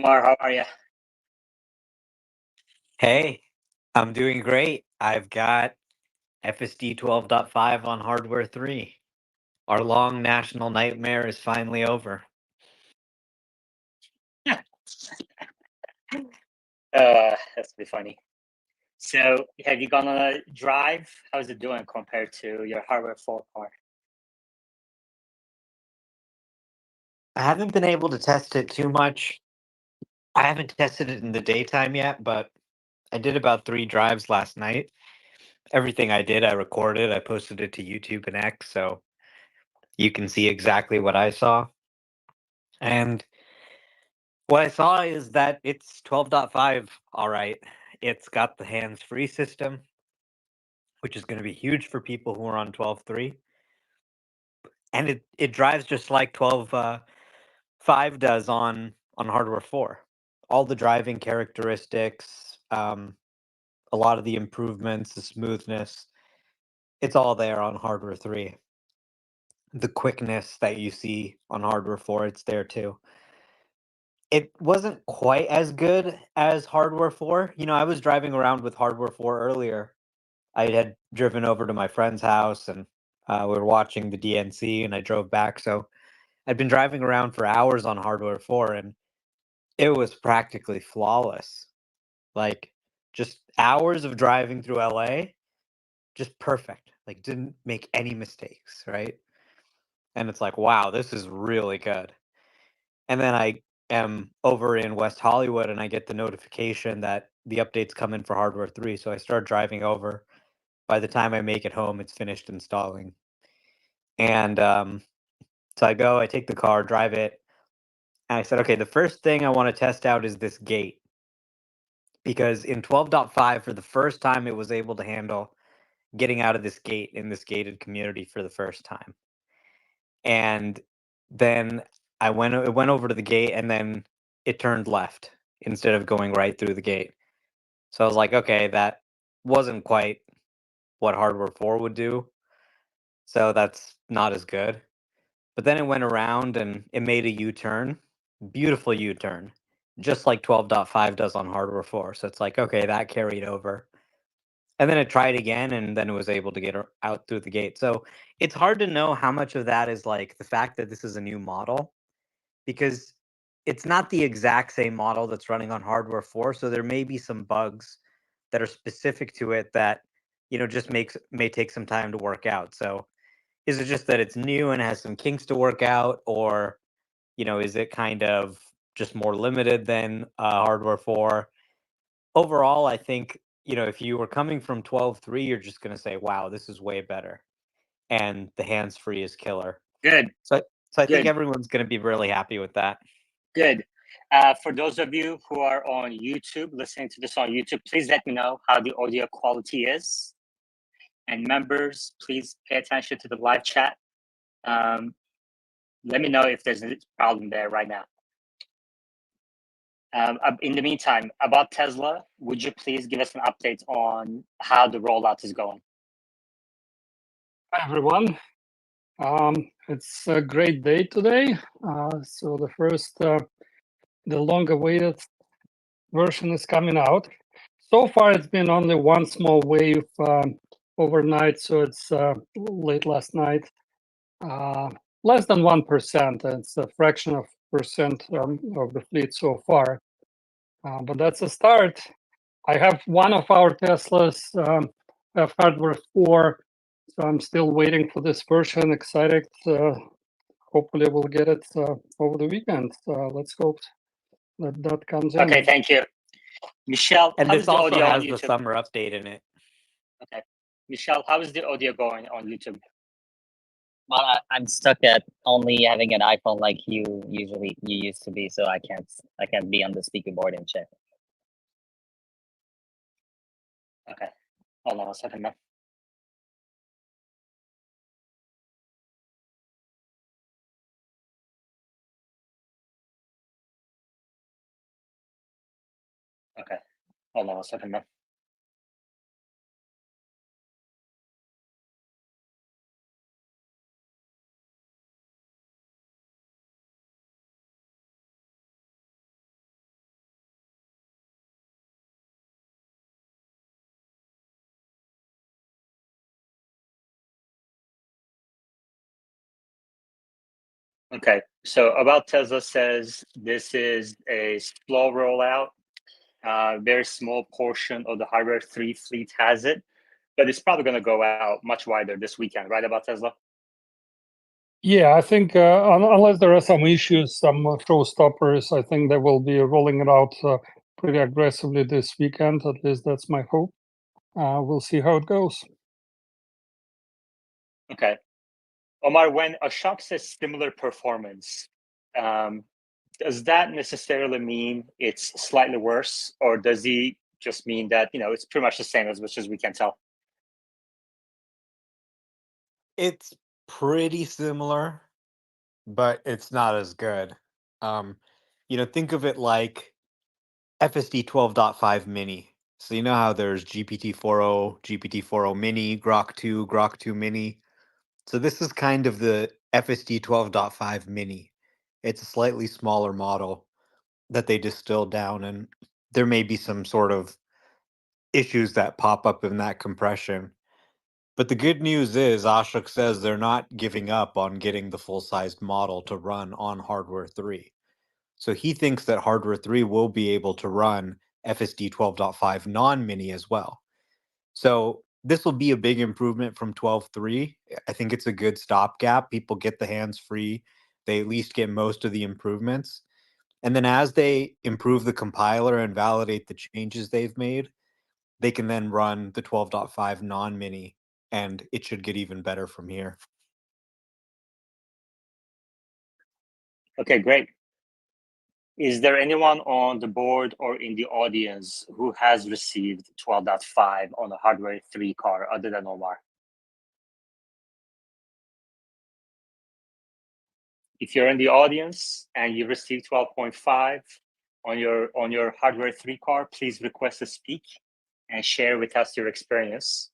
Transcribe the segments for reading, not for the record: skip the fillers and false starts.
Omar, how are you? Hey, I'm doing great. I've got FSD 12.5 on hardware 3. Our long national nightmare is finally over. That's pretty funny. So, have you gone on a drive? How's it doing compared to your hardware 4 car? I haven't been able to test it too much. I haven't tested it in the daytime yet, but I did about 3 drives last night. Everything I did, I recorded, I posted it to YouTube and X, so you can see exactly what I saw. And what I saw is that it's 12.5, all right. It's got the hands-free system, which is going to be huge for people who are on 12.3. And it drives just like 12.5 does on hardware 4. All the driving characteristics, a lot of the improvements, the smoothness, it's all there on hardware 3. The quickness that you see on hardware 4, it's there too. It wasn't quite as good as hardware 4. I was driving around with hardware 4 earlier. I had driven over to my friend's house and we were watching the DNC and I drove back. So I'd been driving around for hours on hardware 4 and it was practically flawless. Like just hours of driving through LA, just perfect. Like didn't make any mistakes, right? And it's like, wow, this is really good. And then I am over in West Hollywood and I get the notification that the updates come in for hardware 3. So I start driving over. By the time I make it home, it's finished installing. And so I take the car, drive it, and I said, okay, the first thing I want to test out is this gate. Because in 12.5, for the first time, it was able to handle getting out of this gate in this gated community for the first time. And then it went over to the gate and then it turned left instead of going right through the gate. So I was like, okay, that wasn't quite what hardware 4 would do. So that's not as good. But then it went around and it made a U-turn. Beautiful U-turn. Just like 12.5 does on hardware 4. So it's like, okay, that carried over. And then it tried again and then it was able to get out through the gate. So it's hard to know how much of that is like the fact that this is a new model because it's not the exact same model that's running on hardware 4. So there may be some bugs that are specific to it that, just may take some time to work out. So is it just that it's new and has some kinks to work out, or is it kind of just more limited than hardware 4? Overall, I think if you were coming from 12.3, you're just going to say, "Wow, this is way better," and the hands free is killer. Good, So I think good, everyone's going to be really happy with that. good. For those of you who are on YouTube, listening to this on YouTube, please let me know how the audio quality is. And members, please pay attention to the live chat. Let me know if there's a problem there right now. In the meantime, about Tesla, would you please give us an update on how the rollout is going? Hi, everyone. It's a great day today. So the long-awaited version is coming out. So far, it's been only one small wave overnight, so it's late last night. Less than 1%. It's a fraction of percent of the fleet so far. But that's a start. I have one of our Teslas have hardware 4, so I'm still waiting for this version. Excited. Hopefully, we'll get it over the weekend. Let's hope that comes in. Okay, thank you. Michelle, And how this is the also audio on has the YouTube? summer update in it. Okay. Michelle, how is the audio going on YouTube? Well, I'm stuck at only having an iPhone like you used to be, so I can't be on the speaker board and check. Okay. Hold on a second, man. Okay. Hold on a second, man. Okay, so About Tesla says this is a slow rollout. Very small portion of the Hardware 3 fleet has it, but it's probably going to go out much wider this weekend, right, About Tesla? Yeah, I think unless there are some issues, some showstoppers, I think they will be rolling it out pretty aggressively this weekend. At least that's my hope. We'll see how it goes. Okay. Omar, when Ashok says similar performance, does that necessarily mean it's slightly worse, or does he just mean that it's pretty much the same as much as we can tell? It's pretty similar, but it's not as good. Um, think of it like FSD 12.5 mini. So you know how there's GPT-4o, GPT-4o mini, Grok 2, Grok 2 mini. So this is kind of the FSD 12.5 mini. It's a slightly smaller model that they distilled down, and there may be some sort of issues that pop up in that compression. But the good news is Ashok says they're not giving up on getting the full-sized model to run on hardware 3. So he thinks that hardware 3 will be able to run FSD 12.5 non-mini as well. So this will be a big improvement from 12.3. I think it's a good stopgap. People get the hands free. They at least get most of the improvements. And then as they improve the compiler and validate the changes they've made, they can then run the 12.5 non-mini, and it should get even better from here. Okay, great. Is there anyone on the board or in the audience who has received 12.5 on a hardware 3 car other than Omar? If you're in the audience and you received 12.5 on your hardware 3 car, please request to speak and share with us your experience.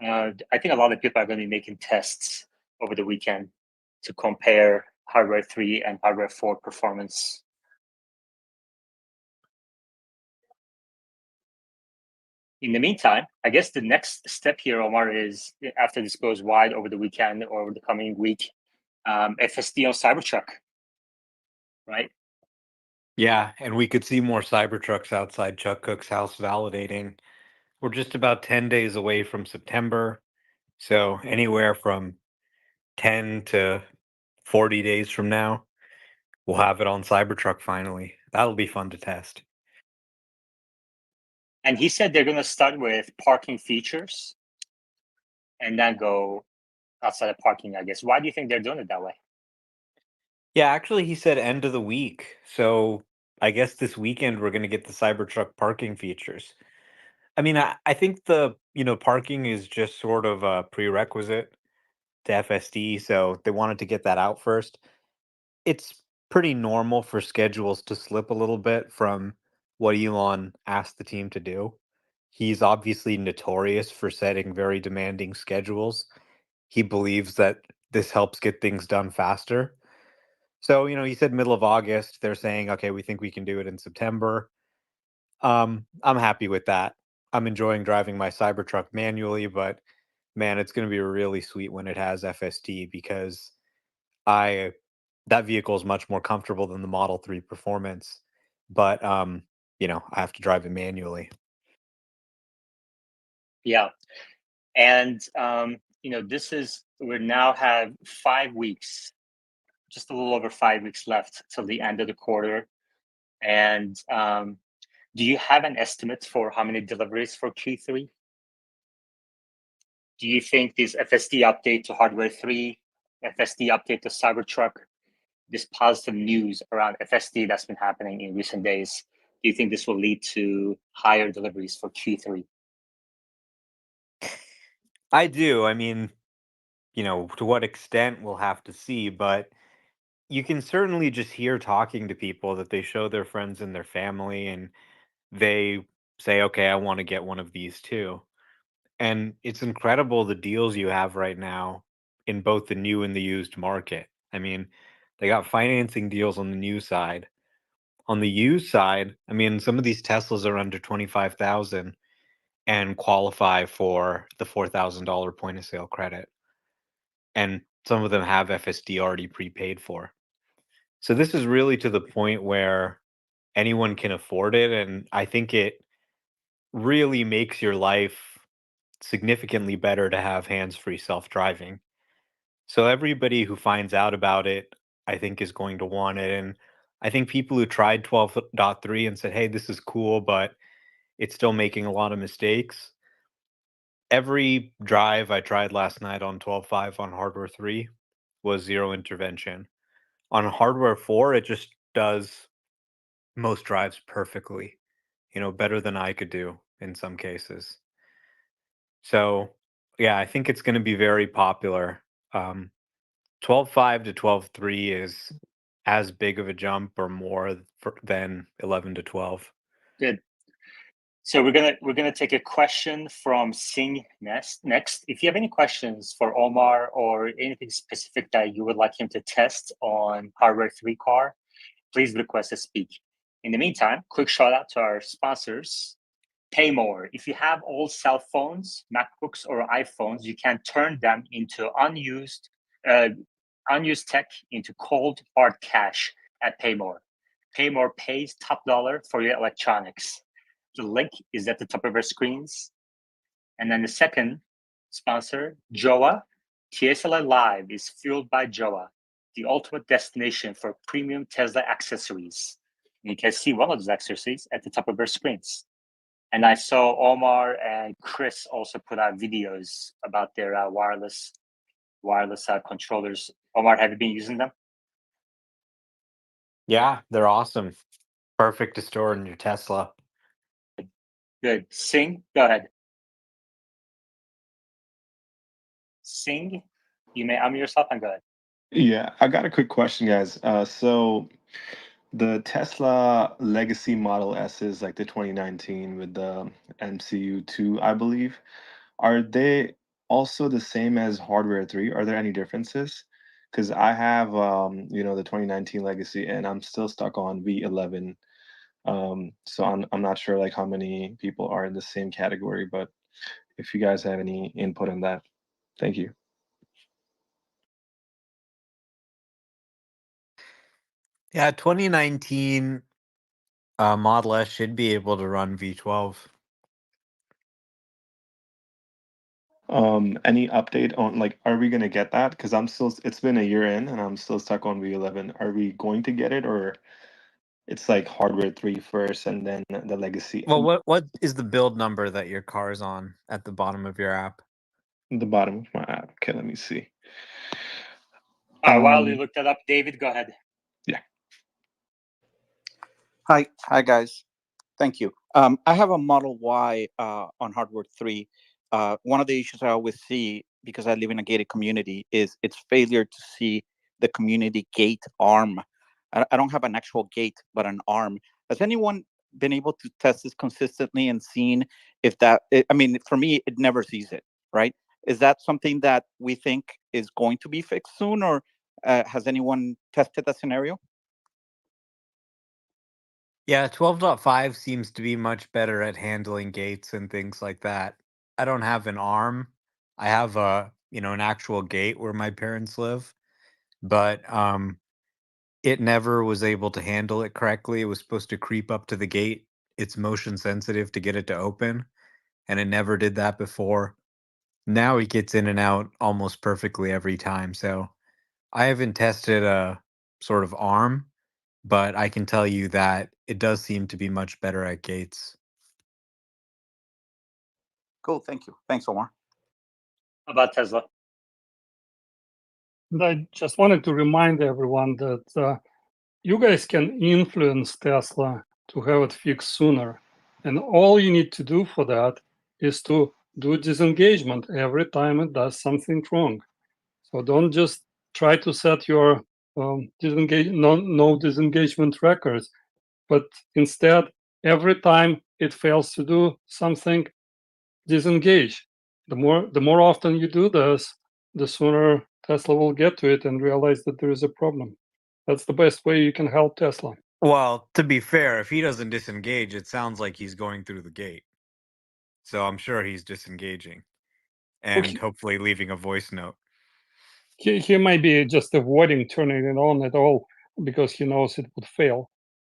I think a lot of people are going to be making tests over the weekend to compare hardware 3 and hardware 4 performance. In the meantime, I guess the next step here, Omar, is after this goes wide over the weekend or over the coming week, FSD on Cybertruck, right? Yeah, and we could see more Cybertrucks outside Chuck Cook's house validating. We're just about 10 days away from September. So anywhere from 10 to 40 days from now, we'll have it on Cybertruck finally. That'll be fun to test. And he said they're going to start with parking features and then go outside of parking, I guess. Why do you think they're doing it that way? Yeah, actually, he said end of the week. So I guess this weekend we're going to get the Cybertruck parking features. I mean, I think parking is just sort of a prerequisite to FSD. So they wanted to get that out first. It's pretty normal for schedules to slip a little bit from what Elon asked the team to do. He's obviously notorious for setting very demanding schedules. He believes that this helps get things done faster. So, he said middle of August. They're saying, okay, we think we can do it in September. I'm happy with that. I'm enjoying driving my Cybertruck manually, but man, it's going to be really sweet when it has FSD because I that vehicle is much more comfortable than the Model 3 Performance, but I have to drive it manually. Yeah. And we now have 5 weeks, just a little over 5 weeks left till the end of the quarter. And do you have an estimate for how many deliveries for Q3? Do you think this FSD update to hardware 3, FSD update to Cybertruck, this positive news around FSD that's been happening in recent days, do you think this will lead to higher deliveries for Q3? I do. I mean, to what extent we'll have to see, but you can certainly just hear talking to people that they show their friends and their family and they say, okay, I want to get one of these too. And it's incredible the deals you have right now in both the new and the used market. I mean, they got financing deals on the new side. On the used side, I mean, some of these Teslas are under 25,000 and qualify for the $4,000 point of sale credit. And some of them have FSD already prepaid for. So this is really to the point where anyone can afford it, and I think it really makes your life significantly better to have hands-free self-driving. So everybody who finds out about it, I think, is going to want it. And I think people who tried 12.3 and said, hey, this is cool, but it's still making a lot of mistakes. Every drive I tried last night on 12.5 on hardware 3 was zero intervention. On hardware 4, it just does most drives perfectly, better than I could do in some cases. So, yeah, I think it's going to be very popular. 12.5 to 12.3 is as big of a jump or more than 11 to 12. Good. So we're gonna take a question from Singh next. If you have any questions for Omar or anything specific that you would like him to test on hardware 3 car, please request to speak. In the meantime, quick shout out to our sponsors. Pay more. If you have old cell phones, MacBooks, or iPhones, you can turn them into unused tech into cold hard cash at Paymore. Paymore pays top dollar for your electronics. The link is at the top of our screens. And then the second sponsor, Joa. TSLA Live is fueled by Joa, the ultimate destination for premium Tesla accessories. And you can see one of those accessories at the top of our screens. And I saw Omar and Chris also put out videos about their wireless controllers. Omar, have you been using them? Yeah, they're awesome. Perfect to store in your Tesla. Good. Singh, go ahead. Singh, you may unmute yourself and go ahead. Yeah, I got a quick question, guys. So the Tesla Legacy Model S is like the 2019 with the MCU2, I believe. Are they also the same as Hardware 3? Are there any differences? Because I have, the 2019 Legacy, and I'm still stuck on V11. So I'm not sure like how many people are in the same category, but if you guys have any input on that, thank you. Yeah, 2019 Model S should be able to run V12. Any update on like, are we gonna get that? Because it's been a year in and I'm still stuck on V11. Are we going to get it, or it's like hardware 3 first and then the legacy? Well, what is the build number that your car is on at the bottom of your app? The bottom of my app. Okay, let me see. While you look that up, David, go ahead. Yeah. Hi guys. Thank you. I have a Model Y on hardware 3. One of the issues I always see, because I live in a gated community, is its failure to see the community gate arm. I don't have an actual gate, but an arm. Has anyone been able to test this consistently and seen if for me, it never sees it, right? Is that something that we think is going to be fixed soon, or has anyone tested that scenario? Yeah, 12.5 seems to be much better at handling gates and things like that. I don't have an arm. I have an actual gate where my parents live, but it never was able to handle it correctly. It was supposed to creep up to the gate. It's motion sensitive to get it to open, and it never did that before. Now it gets in and out almost perfectly every time. So I haven't tested a sort of arm, but I can tell you that it does seem to be much better at gates. Cool. Thank you. Thanks, Omar. About Tesla. And I just wanted to remind everyone that you guys can influence Tesla to have it fixed sooner. And all you need to do for that is to do disengagement every time it does something wrong. So don't just try to set your no disengagement records, but instead, every time it fails to do something, disengage. The more often you do this, the sooner Tesla will get to it and realize that there is a problem. That's the best way you can help Tesla. Well, to be fair, if he doesn't disengage, it sounds like he's going through the gate. So I'm sure he's disengaging and Okay. hopefully leaving a voice note. He might be just avoiding turning it on at all because he knows it would fail.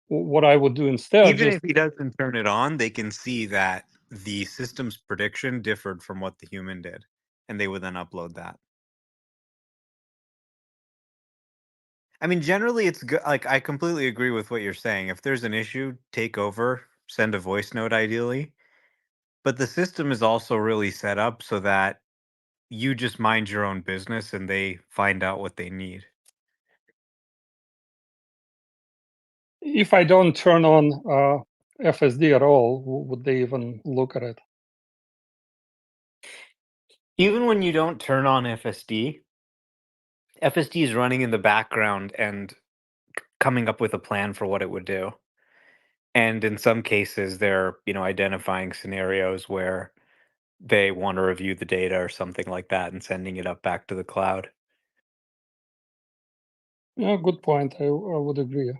What I would do instead, Even just if he doesn't turn it on, they can see that the system's prediction differed from what the human did, and they would then upload that. I mean, generally, it's good. Like, I completely agree with what you're saying. If there's an issue, take over, send a voice note, ideally. But the system is also really set up so that you just mind your own business and they find out what they need. if I don't turn on FSD at all, would they even look at it? Even when you don't turn on FSD, FSD is running in the background and coming up with a plan for what it would do. And in some cases, they're, identifying scenarios where they want to review the data or something like that and sending it up back to the cloud. Yeah, good point. I would agree.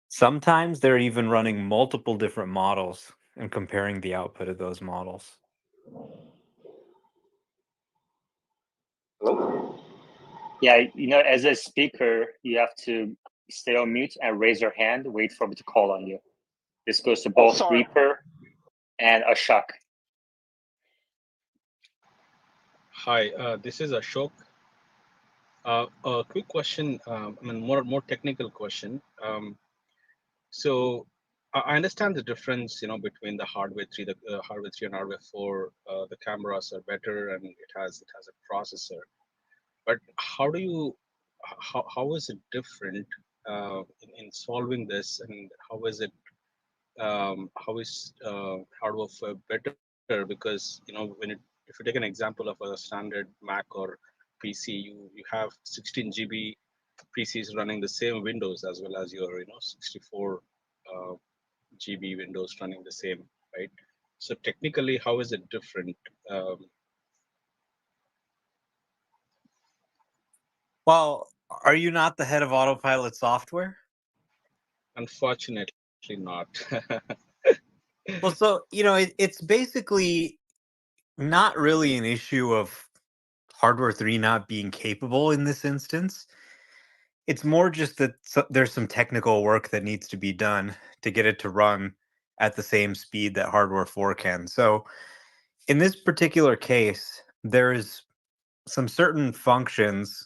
Sometimes they're even running multiple different models and comparing the output of those models. Yeah, as a speaker, you have to stay on mute and raise your hand, wait for me to call on you. This goes to both Reaper and Ashok. Hi, this is Ashok. A quick question, more technical question. So I understand the difference, between the hardware 3, the hardware 3 and hardware 4. The cameras are better and it has a processor. But how is it different in solving this, and how is hardware 4 better? Because if you take an example of a standard Mac or PC, you have 16 GB PCs running the same Windows as well as your 64 GB Windows running the same, right? So technically, how is it different? Well, are you not the head of Autopilot software? Unfortunately, not. Well, so, it's basically not really an issue of hardware 3 not being capable in this instance. It's more just that there's some technical work that needs to be done to get it to run at the same speed that hardware 4 can. So, in this particular case, there's some certain functions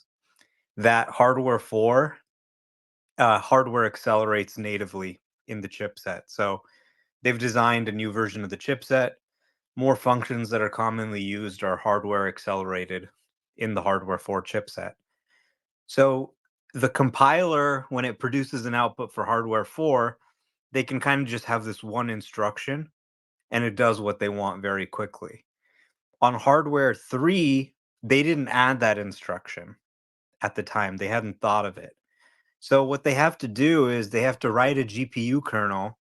that hardware 4 hardware accelerates natively in the chipset. So, they've designed a new version of the chipset. More functions that are commonly used are hardware accelerated in the hardware 4 chipset. So the compiler, when it produces an output for hardware 4, they can kind of just have this one instruction and it does what they want very quickly. On hardware 3, they didn't add that instruction at the time. They hadn't thought of it. So what they have to do is they have to write a GPU kernel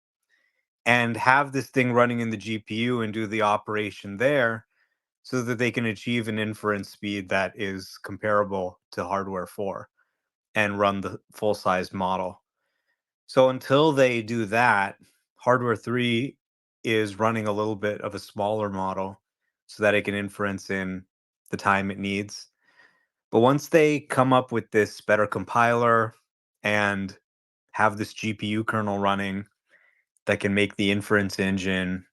and have this thing running in the GPU and do the operation there so that they can achieve an inference speed that is comparable to hardware 4 and run the full-size model. So until they do that, hardware 3 is running a little bit of a smaller model so that it can inference in the time it needs. But once they come up with this better compiler and have this GPU kernel running that can make the inference engine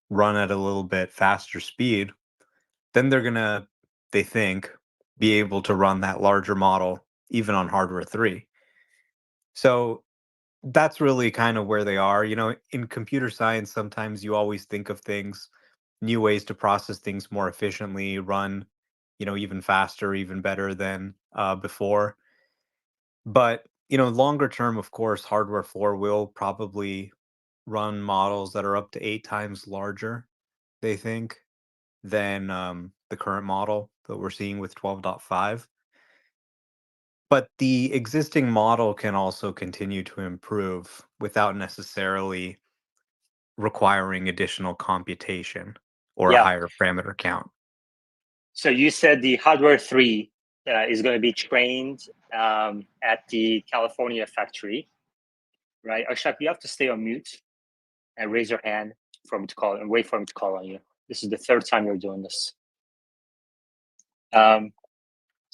run at a little bit faster speed, then they're going to, they think, be able to run that larger model even on hardware 3. So that's really kind of where they are. In computer science, sometimes you always think of things, new ways to process things more efficiently, run, even faster, even better than before. But, longer term, of course, hardware 4 will probably run models that are up to 8 times larger, they think, than the current model that we're seeing with 12.5. But the existing model can also continue to improve without necessarily requiring additional computation or a Yeah. higher parameter count. So you said the hardware 3 is going to be trained at the California factory, right? Ashok, you have to stay on mute and raise your hand for me to call and wait for him to call on you. This is the third time you're doing this.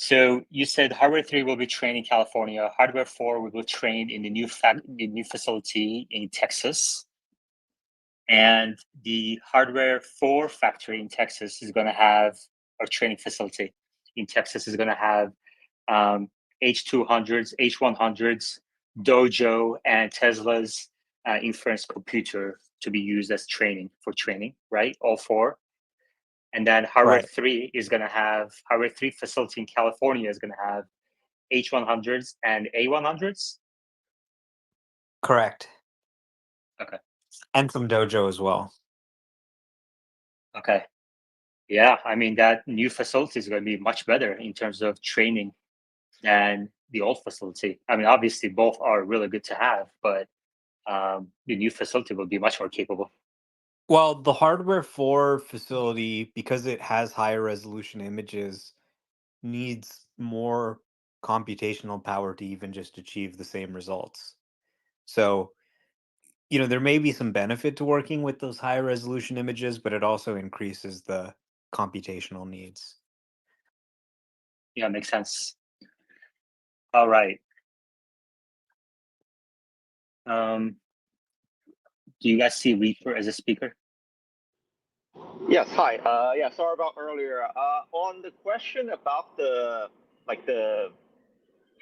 So you said hardware 3 will be trained in California. Hardware 4 will be trained in the new facility in Texas. And the hardware 4 factory in Texas is going to have, or training facility in Texas is going to have H200s, H100s, Dojo, and Tesla's inference computer to be used as training, right? All four. And then hardware Right. 3 is going to have, hardware 3 facility in California is going to have H100s and A100s. Correct. Okay. And some dojo as well. Okay. Yeah, I mean, that new facility is going to be much better in terms of training than the old facility. I mean, obviously, both are really good to have, but the new facility will be much more capable. Well, the hardware 4 facility, because it has higher resolution images, needs more computational power to even just achieve the same results. So, there may be some benefit to working with those higher resolution images, but it also increases the computational needs. Yeah, makes sense. All right. Do you guys see Reaper as a speaker? Yes, hi. Yeah, sorry about earlier. On the question about the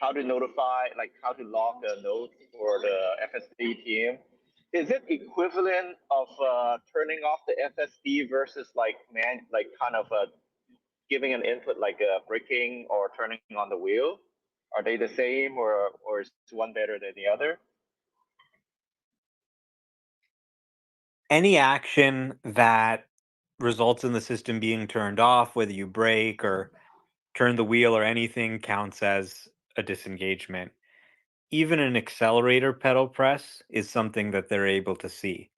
how to notify, how to log a node for the FSD team, is it equivalent of turning off the FSD versus giving an input like braking or turning on the wheel? Are they the same, or is one better than the other? Any action that results in the system being turned off, whether you brake or turn the wheel or anything, counts as a disengagement. Even an accelerator pedal press is something that they're able to see.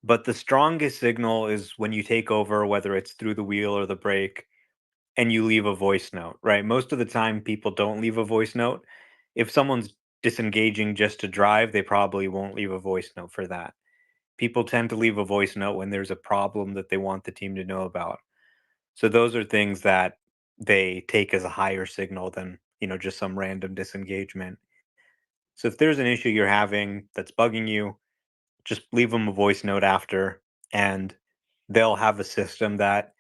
But the strongest signal is when you take over, whether it's through the wheel or the brake, and you leave a voice note, right? Most of the time, people don't leave a voice note. If someone's disengaging just to drive, they probably won't leave a voice note for that. People tend to leave a voice note when there's a problem that they want the team to know about. So those are things that they take as a higher signal than, just some random disengagement. So if there's an issue you're having that's bugging you, just leave them a voice note after, and they'll have a system that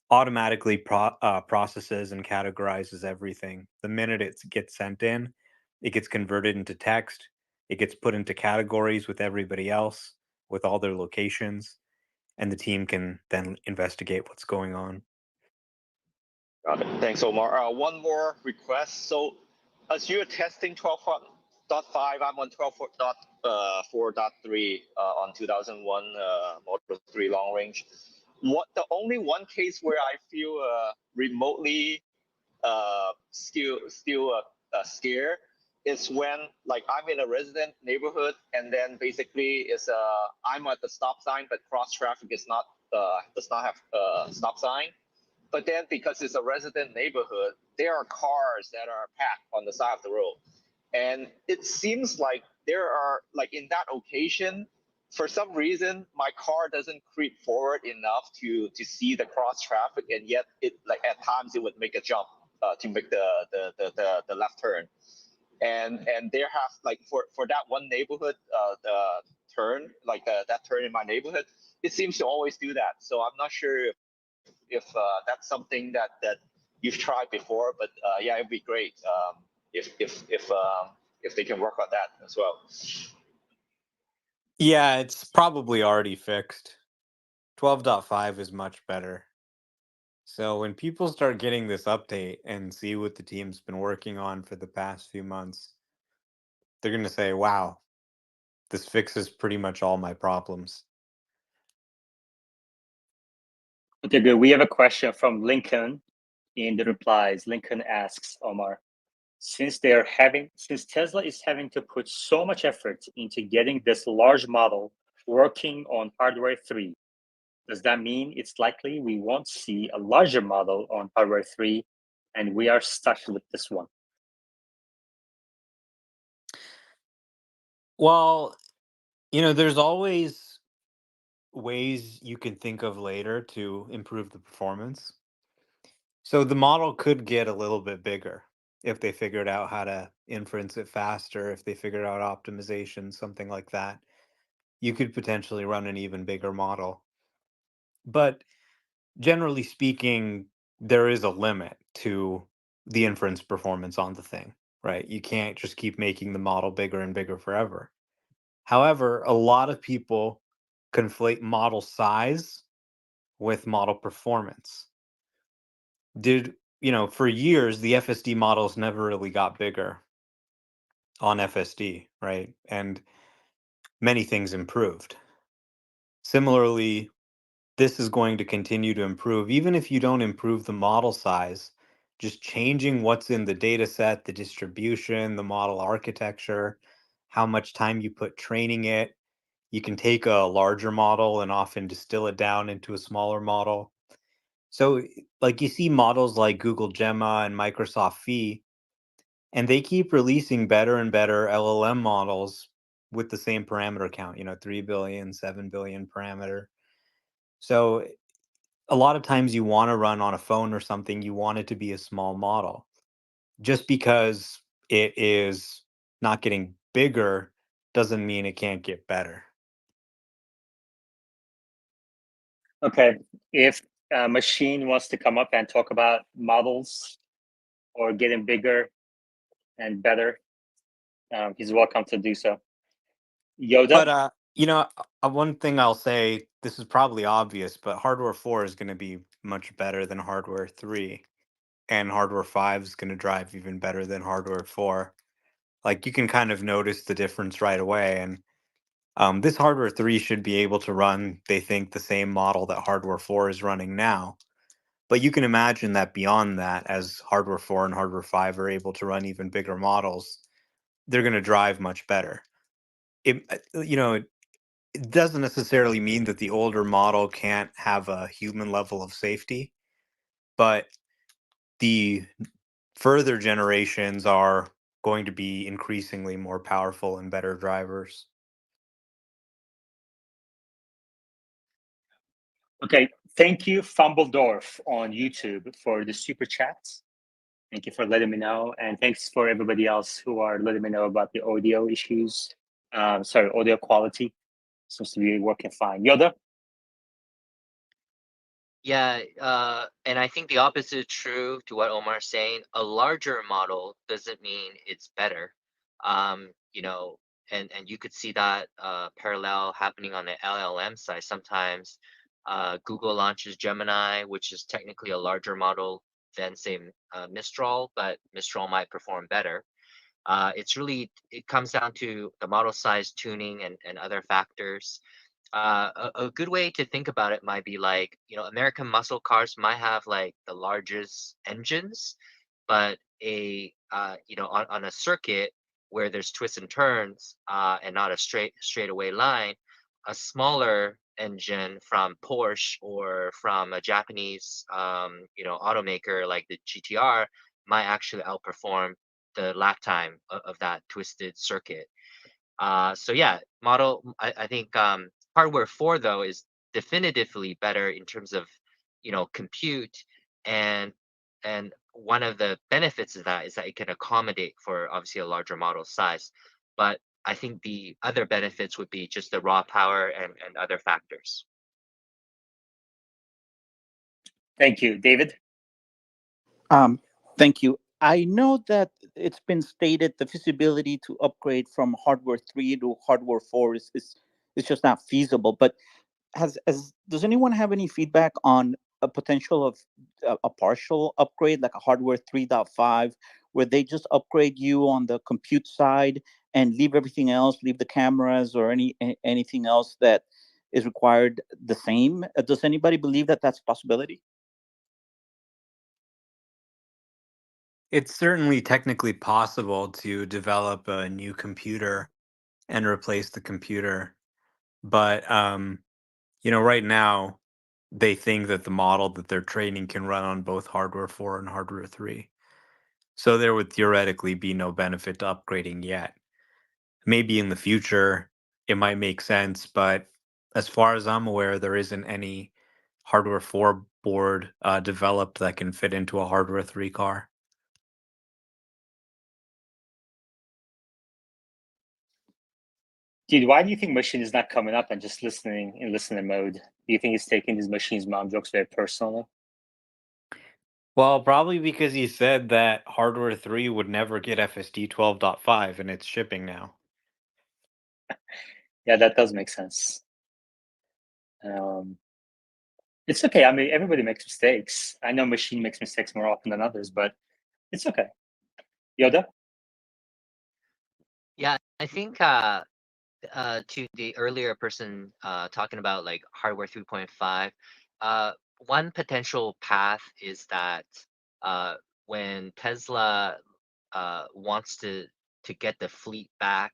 automatically processes and categorizes everything. The minute it gets sent in, it gets converted into text. It gets put into categories with everybody else, with all their locations, and the team can then investigate what's going on. Got it. Thanks, Omar. One more request. So, as you're testing 12.5, I'm on 12.4.3 on 2001 Model 3 long range. The only one case where I feel remotely still scared is when I'm in a resident neighborhood, and then basically I'm at the stop sign, but cross traffic is not does not have a stop sign. But then because it's a resident neighborhood, there are cars that are packed on the side of the road. And it seems like there are, in that occasion, for some reason, my car doesn't creep forward enough to see the cross traffic. And yet it at times it would make a jump to make the left turn. And there have for that one neighborhood, the turn, that turn in my neighborhood, it seems to always do that. So I'm not sure if that's something that you've tried before, but yeah, it'd be great if they can work on that as well. Yeah, it's probably already fixed. 12.5 is much better. So when people start getting this update and see what the team's been working on for the past few months, they're going to say, wow, this fixes pretty much all my problems. Okay, good. We have a question from Lincoln in the replies. Lincoln asks Omar, since Tesla is having to put so much effort into getting this large model working on hardware 3, does that mean it's likely we won't see a larger model on hardware 3 and we are stuck with this one? Well, there's always ways you can think of later to improve the performance. So the model could get a little bit bigger if they figured out how to inference it faster, if they figured out optimization, something like that. You could potentially run an even bigger model. But generally speaking, there is a limit to the inference performance on the thing, right? You can't just keep making the model bigger and bigger forever. However, a lot of people conflate model size with model performance. For years, the FSD models never really got bigger on FSD, right? And many things improved. Similarly, this is going to continue to improve, even if you don't improve the model size, just changing what's in the data set, the distribution, the model architecture, how much time you put training it. You can take a larger model and often distill it down into a smaller model. So, like you see models like Google Gemma and Microsoft Phi, and they keep releasing better and better LLM models with the same parameter count, 3 billion, 7 billion parameter. So, a lot of times you want to run on a phone or something, you want it to be a small model. Just because it is not getting bigger doesn't mean it can't get better. Okay, if a machine wants to come up and talk about models or getting bigger and better, he's welcome to do so. Yoda? But one thing I'll say, this is probably obvious, but hardware 4 is going to be much better than hardware 3, and hardware 5 is going to drive even better than hardware 4. Like, you can kind of notice the difference right away. And this hardware 3 should be able to run, they think, the same model that hardware 4 is running now. But you can imagine that beyond that, as hardware 4 and hardware 5 are able to run even bigger models, they're going to drive much better. It doesn't necessarily mean that the older model can't have a human level of safety, but the further generations are going to be increasingly more powerful and better drivers. Okay, thank you, Fumbledorf on YouTube for the super chat. Thank you for letting me know. And thanks for everybody else who are letting me know about the audio issues. Audio quality seems to be working fine. Yoda? Yeah, and I think the opposite is true to what Omar's saying. A larger model doesn't mean it's better. And you could see that parallel happening on the LLM side. Sometimes Google launches Gemini, which is technically a larger model than, say, Mistral, but Mistral might perform better. It comes down to the model size tuning and other factors. A good way to think about it might be like, American muscle cars might have like the largest engines, but on a circuit where there's twists and turns, and not a straightaway line, a smaller engine from Porsche or from a Japanese automaker like the GTR might actually outperform the lap time of that twisted circuit. So yeah, I think hardware 4 though is definitively better in terms of compute, and one of the benefits of that is that it can accommodate for obviously a larger model size. But I think the other benefits would be just the raw power and other factors. Thank you. David? Thank you. I know that it's been stated the feasibility to upgrade from hardware 3 to hardware 4 is just not feasible. But does anyone have any feedback on a potential of a partial upgrade, like a hardware 3.5, where they just upgrade you on the compute side and leave everything else, leave the cameras or anything else that is required the same? Does anybody believe that that's a possibility? It's certainly technically possible to develop a new computer and replace the computer. But, right now, they think that the model that they're training can run on both hardware 4 and hardware 3. So there would theoretically be no benefit to upgrading yet. Maybe in the future it might make sense, but as far as I'm aware, there isn't any hardware 4 board developed that can fit into a hardware 3 car. Dude, why do you think Machine is not coming up and just listening in listener mode? Do you think he's taking these Machine's mom jokes very personally? Well, probably because he said that hardware 3 would never get FSD 12.5 and it's shipping now. Yeah, that does make sense. It's okay. I mean, everybody makes mistakes. I know Machine makes mistakes more often than others, but it's okay. Yoda? Yeah, I think to the earlier person talking about like hardware 3.5, one potential path is that when Tesla wants to get the fleet back,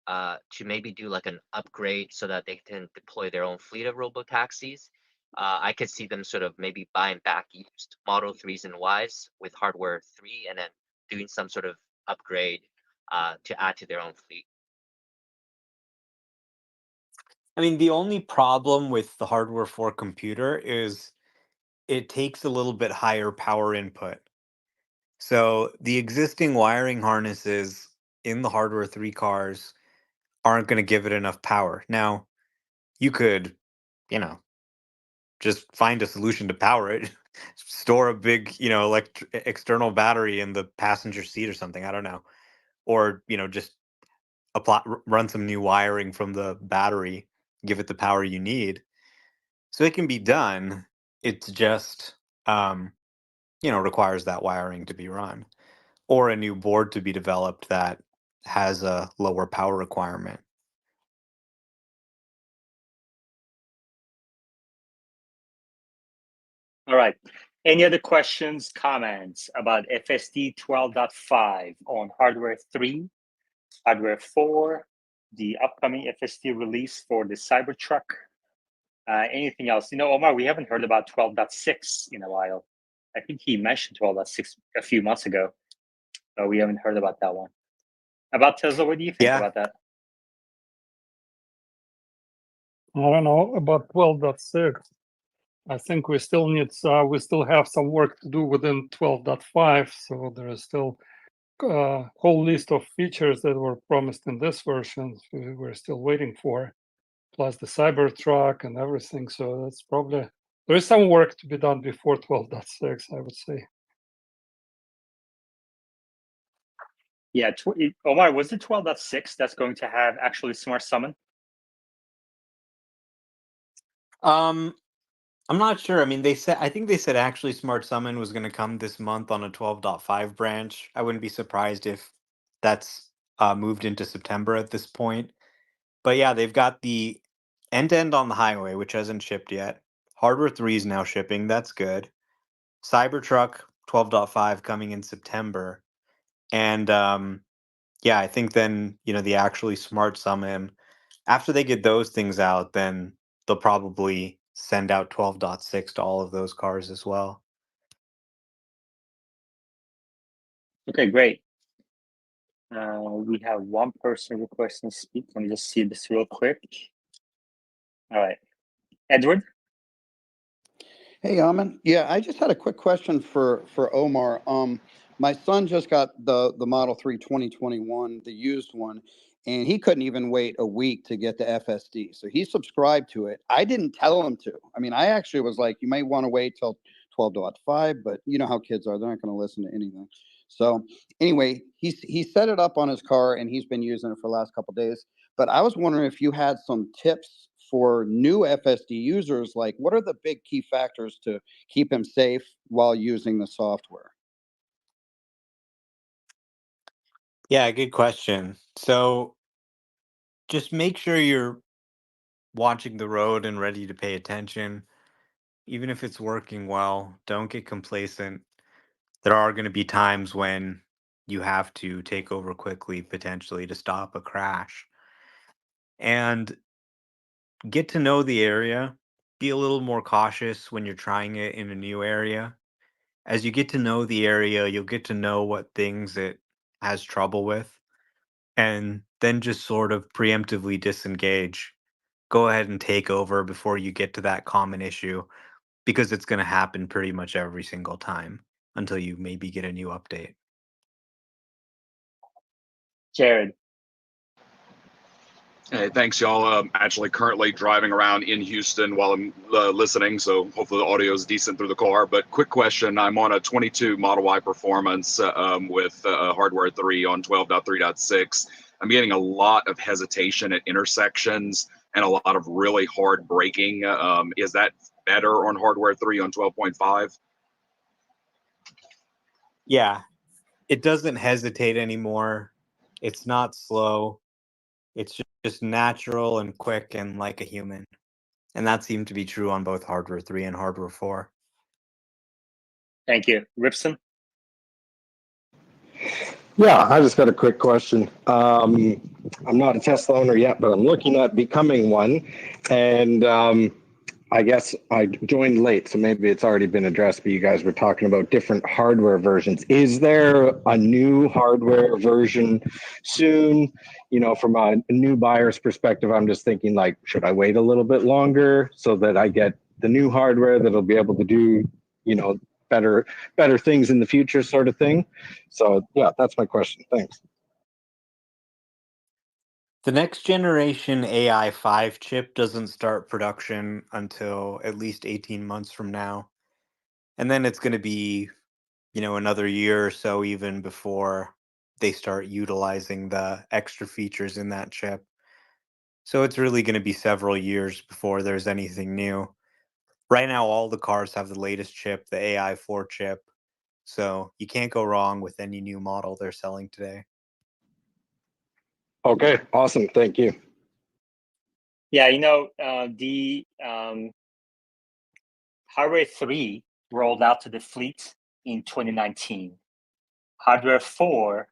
to maybe do like an upgrade so that they can deploy their own fleet of robotaxis. I could see them sort of maybe buying back used Model 3s and Ys with hardware 3 and then doing some sort of upgrade to add to their own fleet. I mean, the only problem with the hardware 4 computer is it takes a little bit higher power input. So the existing wiring harnesses in the hardware 3 cars aren't going to give it enough power. Now, you could, you know, just find a solution to power it. Store a big, external battery in the passenger seat or something. I don't know. Or, just run some new wiring from the battery, give it the power you need. So it can be done. It's just, requires that wiring to be run or a new board to be developed that has a lower power requirement. All right. Any other questions, comments about FSD 12.5 on hardware 3, hardware 4, the upcoming FSD release for the Cybertruck? Anything else? Omar, we haven't heard about 12.6 in a while. I think he mentioned 12.6 a few months ago, but we haven't heard about that one. About Tesla, what do you think about that? I don't know about 12.6. I think we still have some work to do within 12.5. So there is still a whole list of features that were promised in this version we're still waiting for, plus the Cybertruck and everything. So that's probably, there is some work to be done before 12.6, I would say. Yeah, Omar, was it 12.6 that's going to have actually Smart Summon? I'm not sure. I mean, I think they said actually Smart Summon was going to come this month on a 12.5 branch. I wouldn't be surprised if that's moved into September at this point. But yeah, they've got the end-to-end on the highway, which hasn't shipped yet. Hardware 3 is now shipping. That's good. Cybertruck 12.5 coming in September. And yeah, I think then, the actually Smart Summon, after they get those things out, then they'll probably send out 12.6 to all of those cars as well. Okay, great. We have one person requesting to speak. Let me just see this real quick. All right. Edward? Hey, Amin. Yeah, I just had a quick question for Omar. My son just got the Model 3 2021, the used one, and he couldn't even wait a week to get the FSD. So he subscribed to it. I didn't tell him to. I mean, I actually was like, you might want to wait till 12.5, but you know how kids are. They're not going to listen to anything. So anyway, he set it up on his car, and he's been using it for the last couple of days. But I was wondering if you had some tips for new FSD users, like what are the big key factors to keep him safe while using the software? Yeah, good question. So just make sure you're watching the road and ready to pay attention. Even if it's working well, don't get complacent. There are going to be times when you have to take over quickly, potentially, to stop a crash. And get to know the area. Be a little more cautious when you're trying it in a new area. As you get to know the area, you'll get to know what things it has trouble with, and then just sort of preemptively disengage. Go ahead and take over before you get to that common issue. because it's going to happen pretty much every single time until you maybe get a new update. Jared. Hey, thanks, y'all. I'm actually currently driving around in Houston while I'm listening, so hopefully the audio is decent through the car. But quick question, I'm on a 22 Model Y Performance with hardware 3 on 12.3.6. I'm getting a lot of hesitation at intersections and a lot of really hard braking. Is that better on hardware 3 on 12.5? Yeah, it doesn't hesitate anymore. It's not slow. It's just natural and quick and like a human. And that seemed to be true on both hardware 3 and hardware 4. Thank you. Ripson? Yeah, I just got a quick question. I'm not a Tesla owner yet, but I'm looking at becoming one. And I guess I joined late, so maybe it's already been addressed, but you guys were talking about different hardware versions. Is there a new hardware version soon? You know, from a new buyer's perspective, I'm just thinking, like, should I wait a little bit longer so that I get the new hardware that'll be able to do, you know, better things in the future, sort of thing? So yeah, that's my question. Thanks. The next generation AI 5 chip doesn't start production until at least 18 months from now. And then it's going to be, you know, another year or so even before they start utilizing the extra features in that chip. So it's really going to be several years before there's anything new. Right now, all the cars have the latest chip, the AI 4 chip. So you can't go wrong with any new model they're selling today. Okay, awesome. Thank you. Yeah, you know, the hardware 3 rolled out to the fleet in 2019. Hardware 4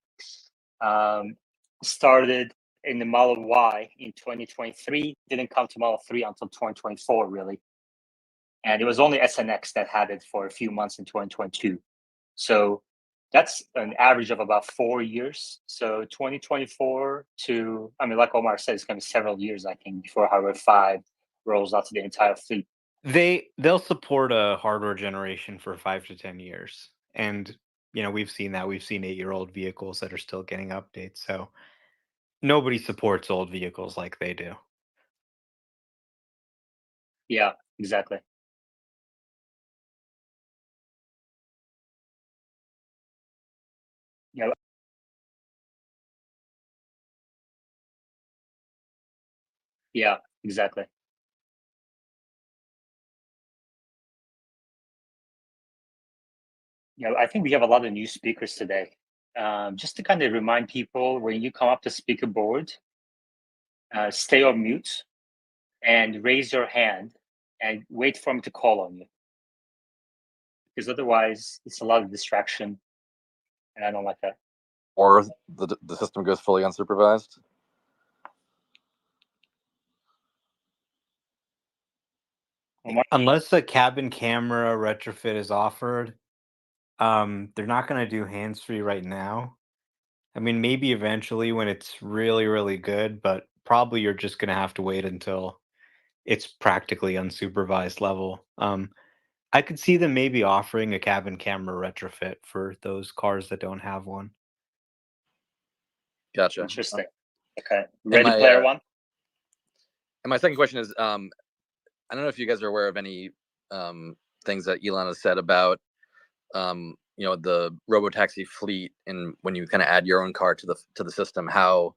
started in the Model Y in 2023, didn't come to Model 3 until 2024, really. And it was only SNX that had it for a few months in 2022. So that's an average of about 4 years. So 2024 to, I mean, like Omar said, it's going to be several years, I think, before hardware 5 rolls out to the entire fleet. They'll support a hardware generation for 5 to 10 years. And, you know, we've seen that. We've seen 8-year-old vehicles that are still getting updates. So nobody supports old vehicles like they do. Yeah, exactly. Yeah. Yeah, exactly. Yeah, I think we have a lot of new speakers today. Just to kind of remind people, when you come up to speaker board, stay on mute and raise your hand and wait for him to call on you. Because otherwise, it's a lot of distraction, and I don't like that. Or the system goes fully unsupervised? Unless a cabin camera retrofit is offered, they're not going to do hands-free right now. I mean, maybe eventually when it's really, really good, but probably you're just going to have to wait until it's practically unsupervised level. I could see them maybe offering a cabin camera retrofit for those cars that don't have one. Gotcha. Interesting. Okay. Ready Player One? And my second question is, I don't know if you guys are aware of any things that Elon has said about, you know, the robotaxi fleet, and when you kind of add your own car to the system, how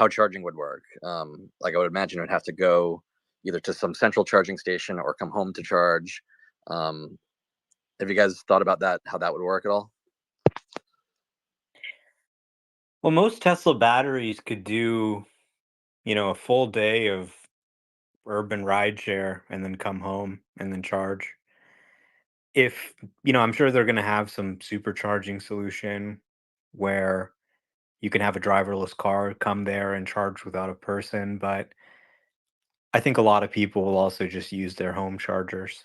charging would work. Like I would imagine it would have to go either to some central charging station or come home to charge. Have you guys thought about that? How that would work at all? Well, most Tesla batteries could do, you know, a full day of urban rideshare and then come home and then charge. If, you know, I'm sure they're going to have some supercharging solution where you can have a driverless car come there and charge without a person, but I think a lot of people will also just use their home chargers.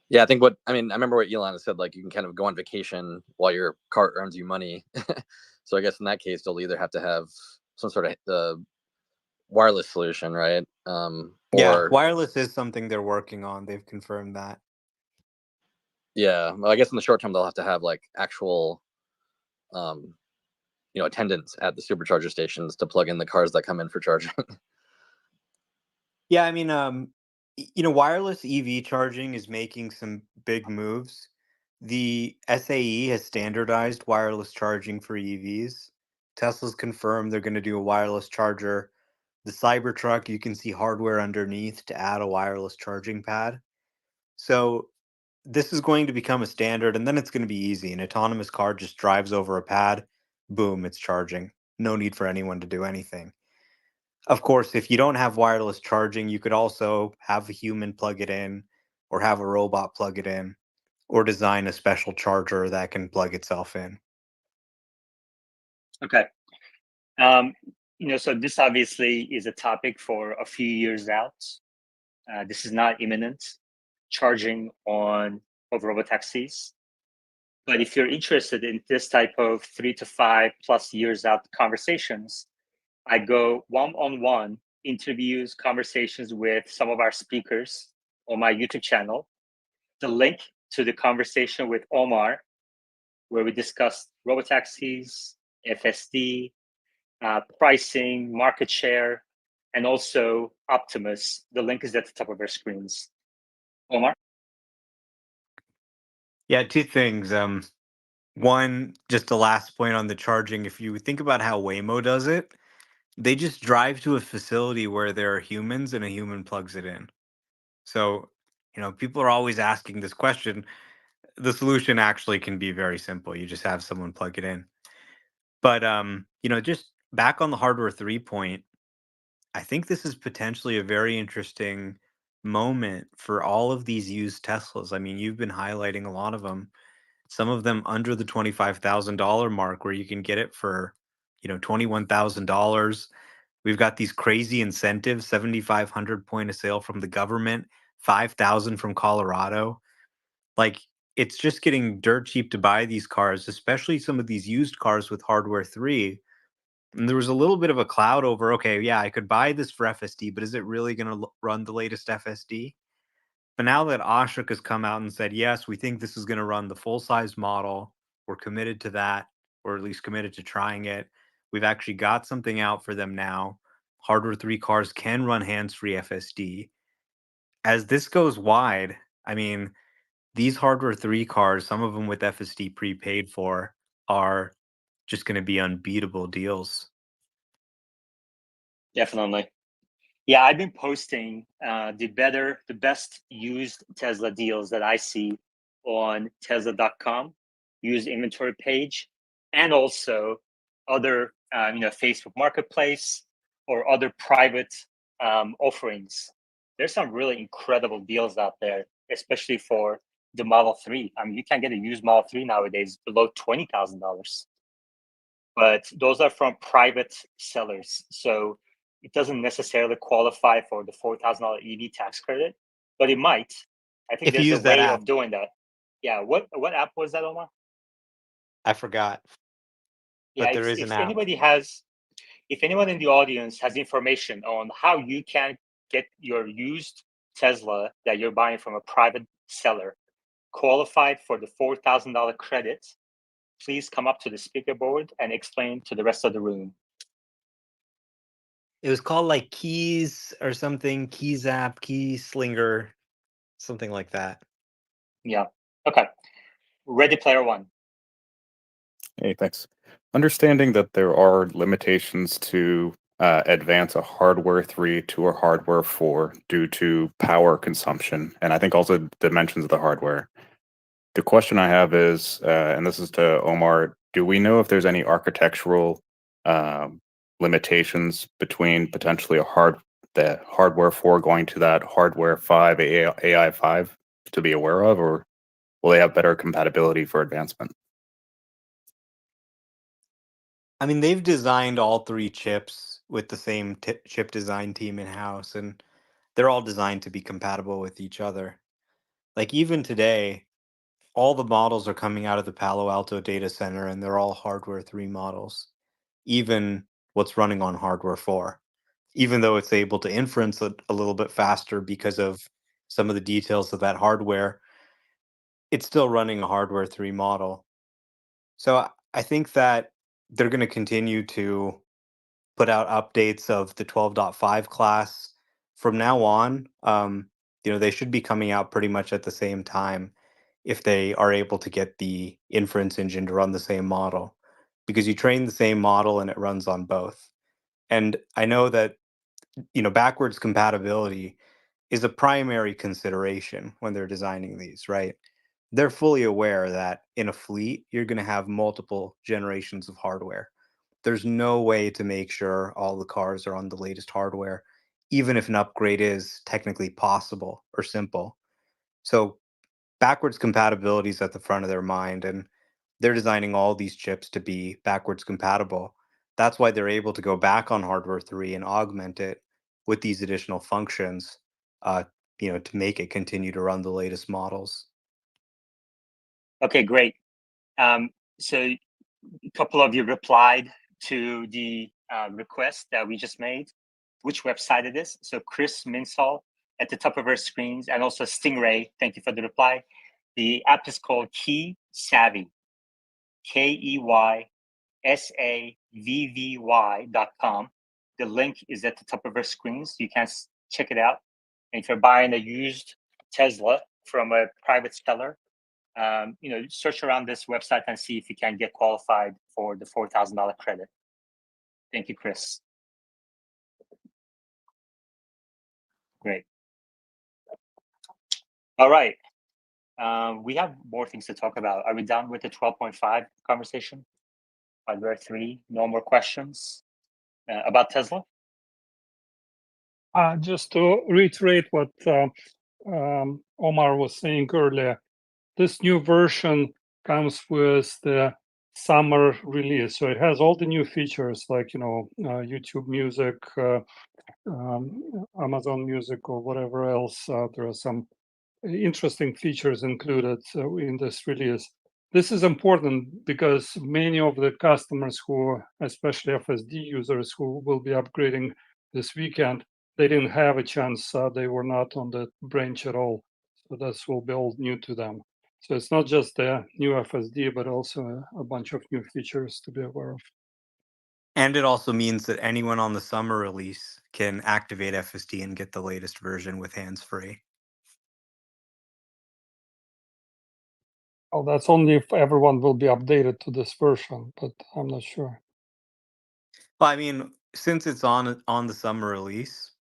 Yeah, I remember what Elon has said, like you can kind of go on vacation while your car earns you money. So I guess in that case, they'll either have to have some sort of wireless solution, right? Yeah, Or wireless is something they're working on. They've confirmed that. yeah, well, I guess in the short term they'll have to have like actual, attendants at the supercharger stations to plug in the cars that come in for charging. Yeah, I mean, wireless EV charging is making some big moves. The SAE has standardized wireless charging for EVs. Tesla's confirmed they're going to do a wireless charger. The Cybertruck, you can see hardware underneath to add a wireless charging pad. So this is going to become a standard, and then it's going to be easy. An autonomous car just drives over a pad, boom, it's charging. No need for anyone to do anything. Of course, if you don't have wireless charging, you could also have a human plug it in, or have a robot plug it in, or design a special charger that can plug itself in. Okay. So this obviously is a topic for a few years out. This is not imminent, charging of robotaxis. But if you're interested in this type of 3 to 5+ years out conversations, I go one-on-one interviews, conversations with some of our speakers on my YouTube channel. The link to the conversation with Omar, where we discussed robotaxis, FSD, pricing, market share, and also Optimus. The link is at the top of our screens. Omar? Yeah, two things. One, just the last point on the charging. If you think about how Waymo does it, they just drive to a facility where there are humans and a human plugs it in. So, people are always asking this question. The solution actually can be very simple. You just have someone plug it in. But just back on the hardware 3 point, I think this is potentially a very interesting moment for all of these used Teslas. I mean, you've been highlighting a lot of them. Some of them under the $25,000 mark where you can get it for, $21,000. We've got these crazy incentives, 7,500 point of sale from the government, 5,000 from Colorado. Like, it's just getting dirt cheap to buy these cars, especially some of these used cars with hardware 3. And there was a little bit of a cloud over, okay, yeah, I could buy this for FSD, but is it really going to run the latest FSD? But now that Ashok has come out and said, yes, we think this is going to run the full size model, we're committed to that, or at least committed to trying it. We've actually got something out for them now. Hardware 3 cars can run hands-free FSD. As this goes wide, I mean, these hardware 3 cars, some of them with FSD prepaid for, are just going to be unbeatable deals. Definitely. Yeah, I've been posting the best used Tesla deals that I see on Tesla.com, used inventory page, and also other, Facebook Marketplace or other private offerings. There's some really incredible deals out there, especially for the Model 3. I mean, you can get a used Model 3 nowadays below $20,000. But those are from private sellers. So it doesn't necessarily qualify for the $4,000 EV tax credit, but it might. I think If you there's a use that way app, of doing that. Yeah. What app was that, Omar? I forgot, Yeah. but there is an app. If anyone in the audience has information on how you can get your used Tesla that you're buying from a private seller qualified for the $4,000 credit, please come up to the speaker board and explain to the rest of the room. It was called like Keys or something, Keys app, Key Slinger, something like that. Yeah. Okay. Ready Player One. Hey, thanks. Understanding that there are limitations to advance a hardware 3 to a hardware 4 due to power consumption, and I think also dimensions of the hardware. The question I have is, and this is to Omar, do we know if there's any architectural limitations between potentially the hardware 4 going to that hardware 5, AI 5 to be aware of, or will they have better compatibility for advancement? I mean, they've designed all 3 chips with the same chip design team in-house, and they're all designed to be compatible with each other. Like, even today, all the models are coming out of the Palo Alto data center, and they're all hardware 3 models, even what's running on hardware 4. even though it's able to inference a little bit faster because of some of the details of that hardware, it's still running a hardware 3 model. So I think that they're going to continue to put out updates of the 12.5 class from now on. They should be coming out pretty much at the same time if they are able to get the inference engine to run the same model, because you train the same model and it runs on both. And I know that backwards compatibility is a primary consideration when they're designing these, right? They're fully aware that in a fleet, you're going to have multiple generations of hardware. There's no way to make sure all the cars are on the latest hardware, even if an upgrade is technically possible or simple. So backwards compatibility is at the front of their mind, and they're designing all these chips to be backwards compatible. That's why they're able to go back on hardware 3 and augment it with these additional functions, uh, to make it continue to run the latest models. Okay, great. So a couple of you replied to the request that we just made, which website it is. So Chris Minsall at the top of our screens, and also Stingray, thank you for the reply. The app is called Key Savvy, KEYSAVVY.com. The link is at the top of our screens. You can check it out. And if you're buying a used Tesla from a private seller, search around this website and see if you can get qualified for the $4,000 credit. Thank you, Chris. Great. All right. We have more things to talk about. Are we done with the 12.5 conversation? Hardware 3, no more questions about Tesla? Just to reiterate what Omar was saying earlier, this new version comes with the summer release. So it has all the new features like, YouTube Music, Amazon Music, or whatever else. There are some interesting features included in this release. This is important because many of the customers who, especially FSD users who will be upgrading this weekend, they didn't have a chance. They were not on the branch at all. So this will be all new to them. So it's not just the new FSD, but also a bunch of new features to be aware of. And it also means that anyone on the summer release can activate FSD and get the latest version with hands-free. Oh, that's only if everyone will be updated to this version, but I'm not sure. Well, I mean, since it's on the summer release,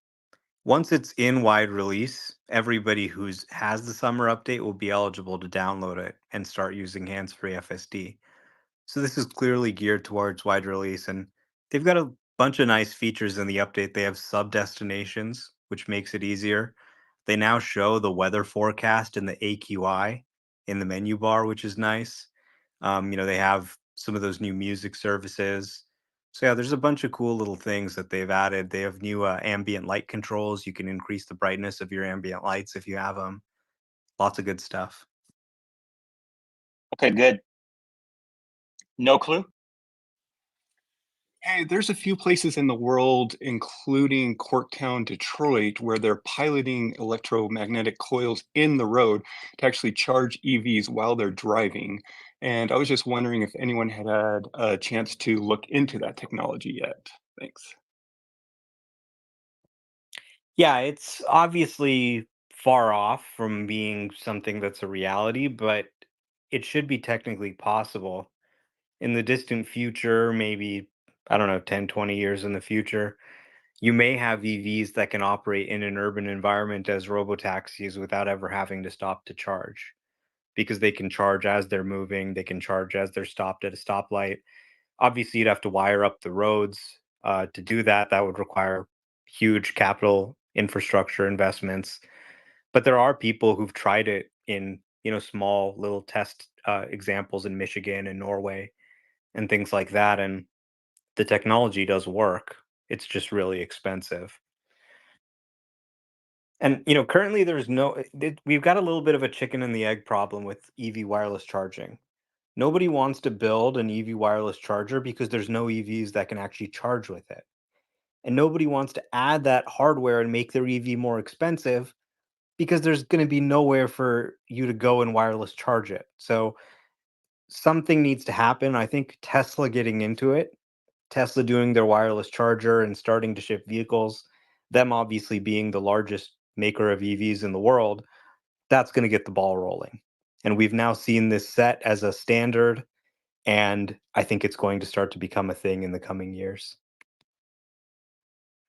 once it's in wide release, everybody who has the summer update will be eligible to download it and start using hands-free FSD. So this is clearly geared towards wide release, and they've got a bunch of nice features in the update. They have sub destinations, which makes it easier. They now show the weather forecast in the AQI in the menu bar, which is nice. They have some of those new music services. So yeah, there's a bunch of cool little things that they've added. They have new ambient light controls. You can increase the brightness of your ambient lights if you have them. Lots of good stuff. Okay, good. No clue? Hey, there's a few places in the world, including Corktown, Detroit, where they're piloting electromagnetic coils in the road to actually charge EVs while they're driving. And I was just wondering if anyone had had a chance to look into that technology yet. Thanks. Yeah, it's obviously far off from being something that's a reality, but it should be technically possible. In the distant future, maybe, I don't know, 10, 20 years in the future, you may have EVs that can operate in an urban environment as robotaxis without ever having to stop to charge, because they can charge as they're moving, they can charge as they're stopped at a stoplight. Obviously, you'd have to wire up the roads to do that. That would require huge capital infrastructure investments. But there are people who've tried it in small little test examples in Michigan and Norway and things like that, and the technology does work. It's just really expensive. And currently we've got a little bit of a chicken and the egg problem with EV wireless charging. Nobody wants to build an EV wireless charger because there's no EVs that can actually charge with it. and nobody wants to add that hardware and make their EV more expensive because there's going to be nowhere for you to go and wireless charge it. So something needs to happen. I think Tesla getting into it, Tesla doing their wireless charger and starting to ship vehicles, them obviously being the largest maker of EVs in the world, that's going to get the ball rolling. And we've now seen this set as a standard, and I think it's going to start to become a thing in the coming years.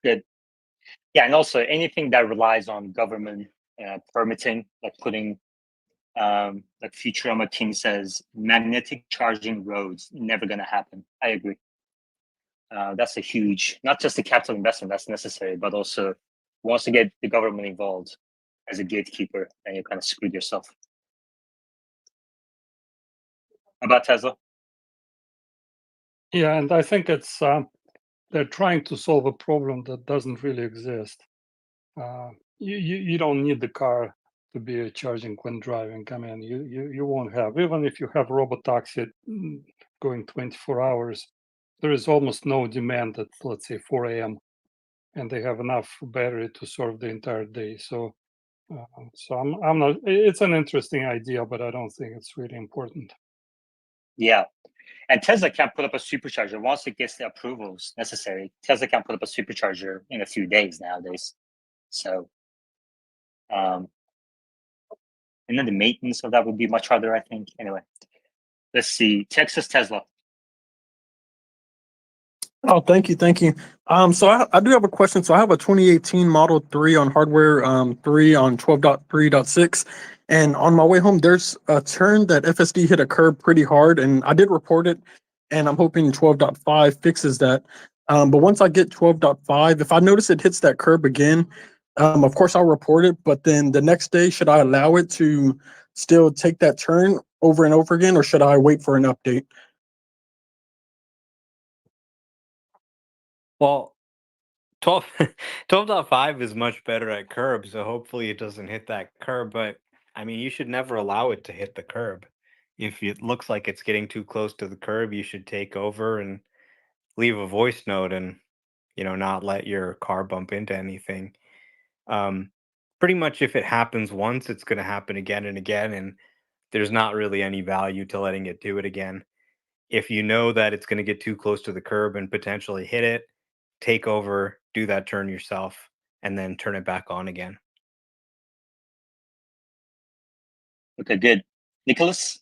Good. Yeah, and also anything that relies on government permitting, like putting, like Futurama King says, magnetic charging roads, never going to happen. I agree. That's a huge, not just a capital investment that's necessary, but also once you get the government involved as a gatekeeper, then you kind of screwed yourself. About Tesla? Yeah, and I think it's they're trying to solve a problem that doesn't really exist. You don't need the car to be charging when driving. I mean, you won't have, even if you have robotaxi going 24 hours, there is almost no demand at, let's say, 4 a.m. and they have enough battery to serve the entire day. So I'm not. It's an interesting idea, but I don't think it's really important. Yeah, and Tesla can't put up a supercharger once it gets the approvals necessary. Tesla can't put up a supercharger in a few days nowadays. So, and then the maintenance of that would be much harder, I think. Anyway, let's see. Texas Tesla. Oh, thank you, thank you. So I do have a question. So I have a 2018 Model 3 on hardware 3 on 12.3.6, and on my way home, there's a turn that FSD hit a curb pretty hard, and I did report it, and I'm hoping 12.5 fixes that. But once I get 12.5, if I notice it hits that curb again, of course I'll report it. But then the next day, should I allow it to still take that turn over and over again, or should I wait for an update? Well, 12 12.5 is much better at curb, so hopefully it doesn't hit that curb. But I mean, you should never allow it to hit the curb. If it looks like it's getting too close to the curb, you should take over and leave a voice note and, not let your car bump into anything. Um, Pretty much if it happens once, it's going to happen again and again, and there's not really any value to letting it do it again. If you know that it's going to get too close to the curb and potentially hit it, take over, do that turn yourself, and then turn it back on again. Okay, good. Nicholas?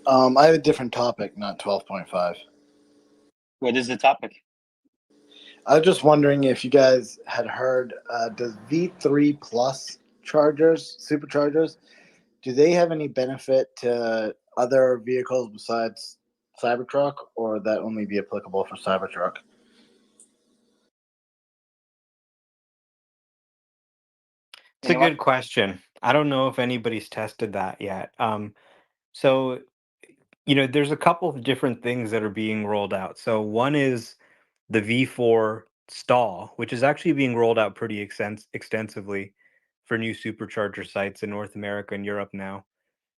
I have a different topic, not 12.5. What is the topic? I was just wondering if you guys had heard, does V3 Plus chargers, superchargers, do they have any benefit to other vehicles besides Cybertruck, or would that only be applicable for Cybertruck? It's a good question. I don't know if anybody's tested that yet. So, there's a couple of different things that are being rolled out. So, one is the V4 stall, which is actually being rolled out pretty extensively for new supercharger sites in North America and Europe now.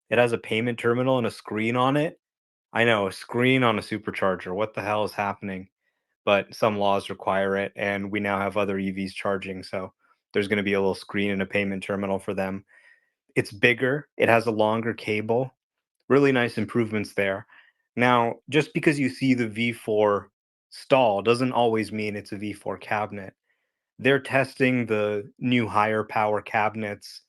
It has a payment terminal and a screen on it. I know, a screen on a supercharger. What the hell is happening? But some laws require it, and we now have other EVs charging, so there's going to be a little screen and a payment terminal for them. It's bigger, it has a longer cable, really nice improvements there. Now, just because you see the V4 stall doesn't always mean it's a V4 cabinet. They're testing the new higher power cabinets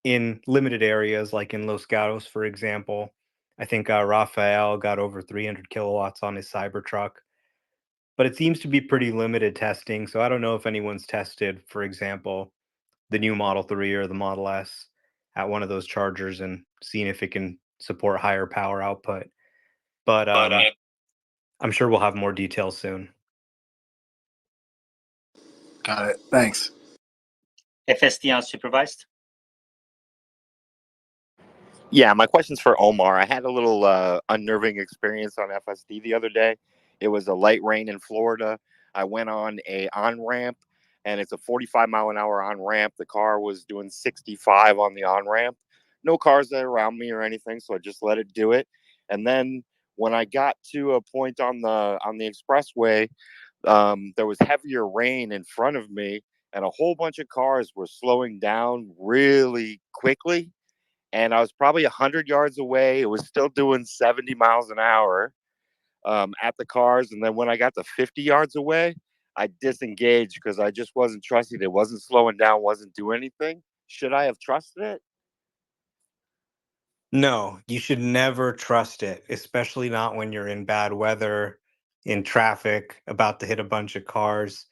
in limited areas, like in Los Gatos, for example. I think Rafael got over 300 kilowatts on his Cybertruck, but it seems to be pretty limited testing. So I don't know if anyone's tested, for example, the new Model 3 or the Model S at one of those chargers and seen if it can support higher power output. But I'm sure we'll have more details soon. Got it. Thanks. FSD unsupervised? Yeah, my question's for Omar. I had a little unnerving experience on FSD the other day. It was a light rain in Florida. I went on a on ramp, and it's a 45-mile-an-hour on ramp. The car was doing 65 on the on ramp. No cars there around me or anything, so I just let it do it. And then when I got to a point on the expressway, there was heavier rain in front of me, and a whole bunch of cars were slowing down really quickly. And I was probably 100 yards away. It was still doing 70 miles an hour at the cars. And then when I got to 50 yards away, I disengaged because I just wasn't trusting it. Wasn't slowing down, wasn't doing anything. Should I have trusted it? No, you should never trust it, especially not when you're in bad weather, in traffic, about to hit a bunch of cars.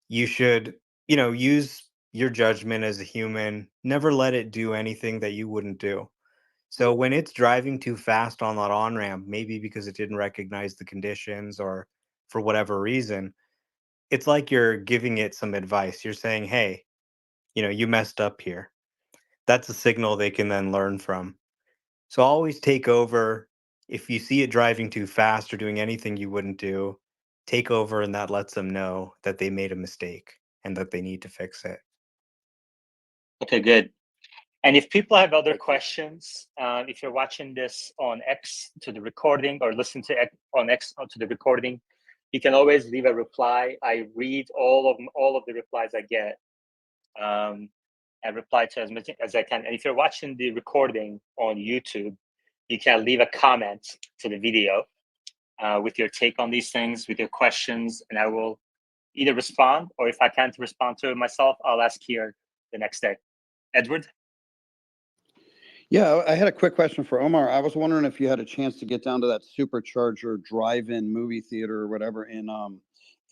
You should, use your judgment as a human. Never let it do anything that you wouldn't do. So when it's driving too fast on that on ramp, maybe because it didn't recognize the conditions or for whatever reason, it's like you're giving it some advice. You're saying, hey, you messed up here. That's a signal they can then learn from. So always take over. If you see it driving too fast or doing anything you wouldn't do, take over, and that lets them know that they made a mistake and that they need to fix it. Okay, good. And if people have other questions, if you're watching this on X to the recording or listen to on X to the recording, you can always leave a reply. I read all of the replies I get, and reply to as much as I can. And if you're watching the recording on YouTube, you can leave a comment to the video with your take on these things, with your questions, and I will either respond, or if I can't respond to it myself, I'll ask here the next day. Edward? Yeah, I had a quick question for Omar. I was wondering if you had a chance to get down to that Supercharger drive-in movie theater or whatever in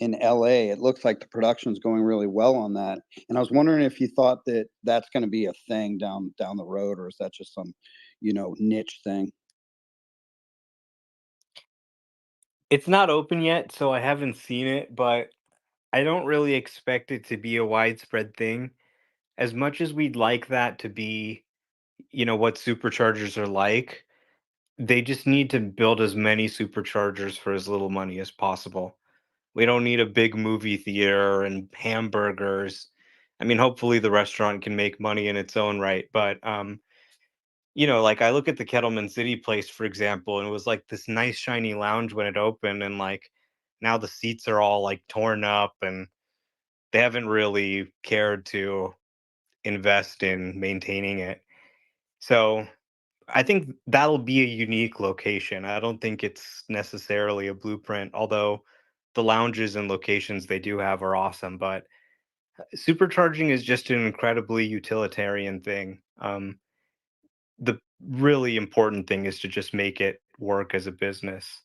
LA. It looks like the production's going really well on that. And I was wondering if you thought that that's going to be a thing down the road, or is that just some, niche thing? It's not open yet, so I haven't seen it, but I don't really expect it to be a widespread thing. As much as we'd like that to be, what superchargers are like, they just need to build as many superchargers for as little money as possible. We don't need a big movie theater and hamburgers. I mean, hopefully the restaurant can make money in its own right, but like I look at the Kettleman City place, for example, and it was like this nice shiny lounge when it opened, and like now the seats are all like torn up, and they haven't really cared to invest in maintaining it. So I think that'll be a unique location. I don't think it's necessarily a blueprint, although the lounges and locations they do have are awesome. But supercharging is just an incredibly utilitarian thing. The really important thing is to just make it work as a business.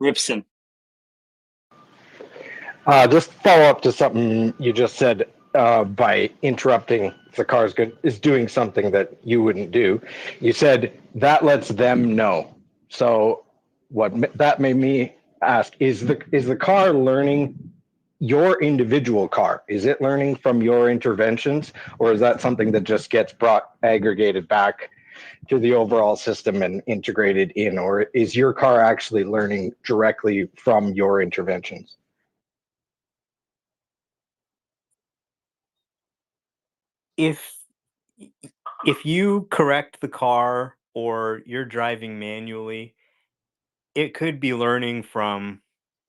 Ripson. Just follow up to something you just said by interrupting if the car is doing something that you wouldn't do. You said that lets them know. So that made me ask: is the car learning your individual car? Is it learning from your interventions, or is that something that just gets aggregated back to the overall system and integrated in, or is your car actually learning directly from your interventions? If you correct the car or you're driving manually, it could be learning from,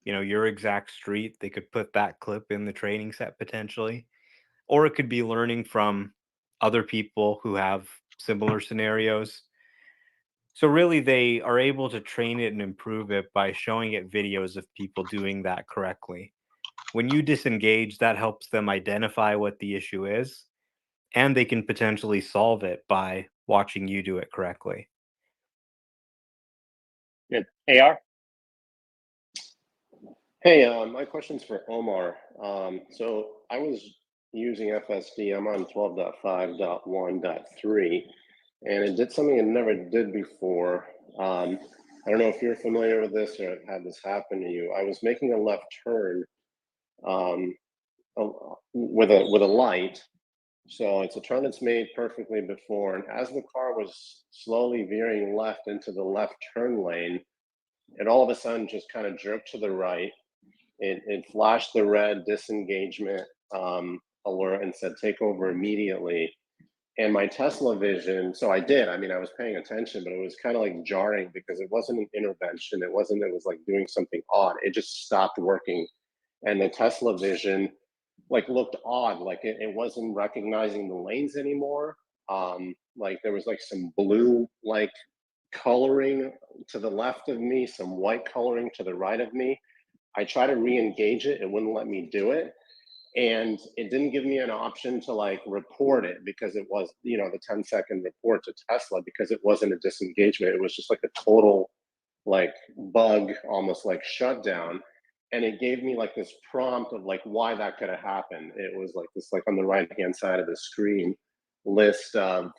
your exact street. They could put that clip in the training set potentially, or it could be learning from other people who have similar scenarios. So really, they are able to train it and improve it by showing it videos of people doing that correctly. When you disengage, that helps them identify what the issue is, and they can potentially solve it by watching you do it correctly. Good. AR? Hey, my question's for Omar. So I was using FSD. I'm on 12.5.1.3, and it did something it never did before. I don't know if you're familiar with this or have had this happen to you. I was making a left turn with a light. So it's a turn that's made perfectly before, and as the car was slowly veering left into the left turn lane, it all of a sudden just kind of jerked to the right. It flashed the red disengagement alert and said take over immediately. And my Tesla vision, so I did. I mean, I was paying attention, but it was kind of like jarring because it wasn't an intervention. It was like doing something odd. It just stopped working. And the Tesla vision like looked odd, like it wasn't recognizing the lanes anymore. Like there was like some blue like coloring to the left of me, some white coloring to the right of me. I tried to re-engage it, it wouldn't let me do it. And it didn't give me an option to like report it because it was, you know, the 10-second report to Tesla because it wasn't a disengagement. It was just like a total like bug, almost like shutdown. And it gave me like this prompt of like why that could have happened. It was like this, like on the right hand side of the screen list of,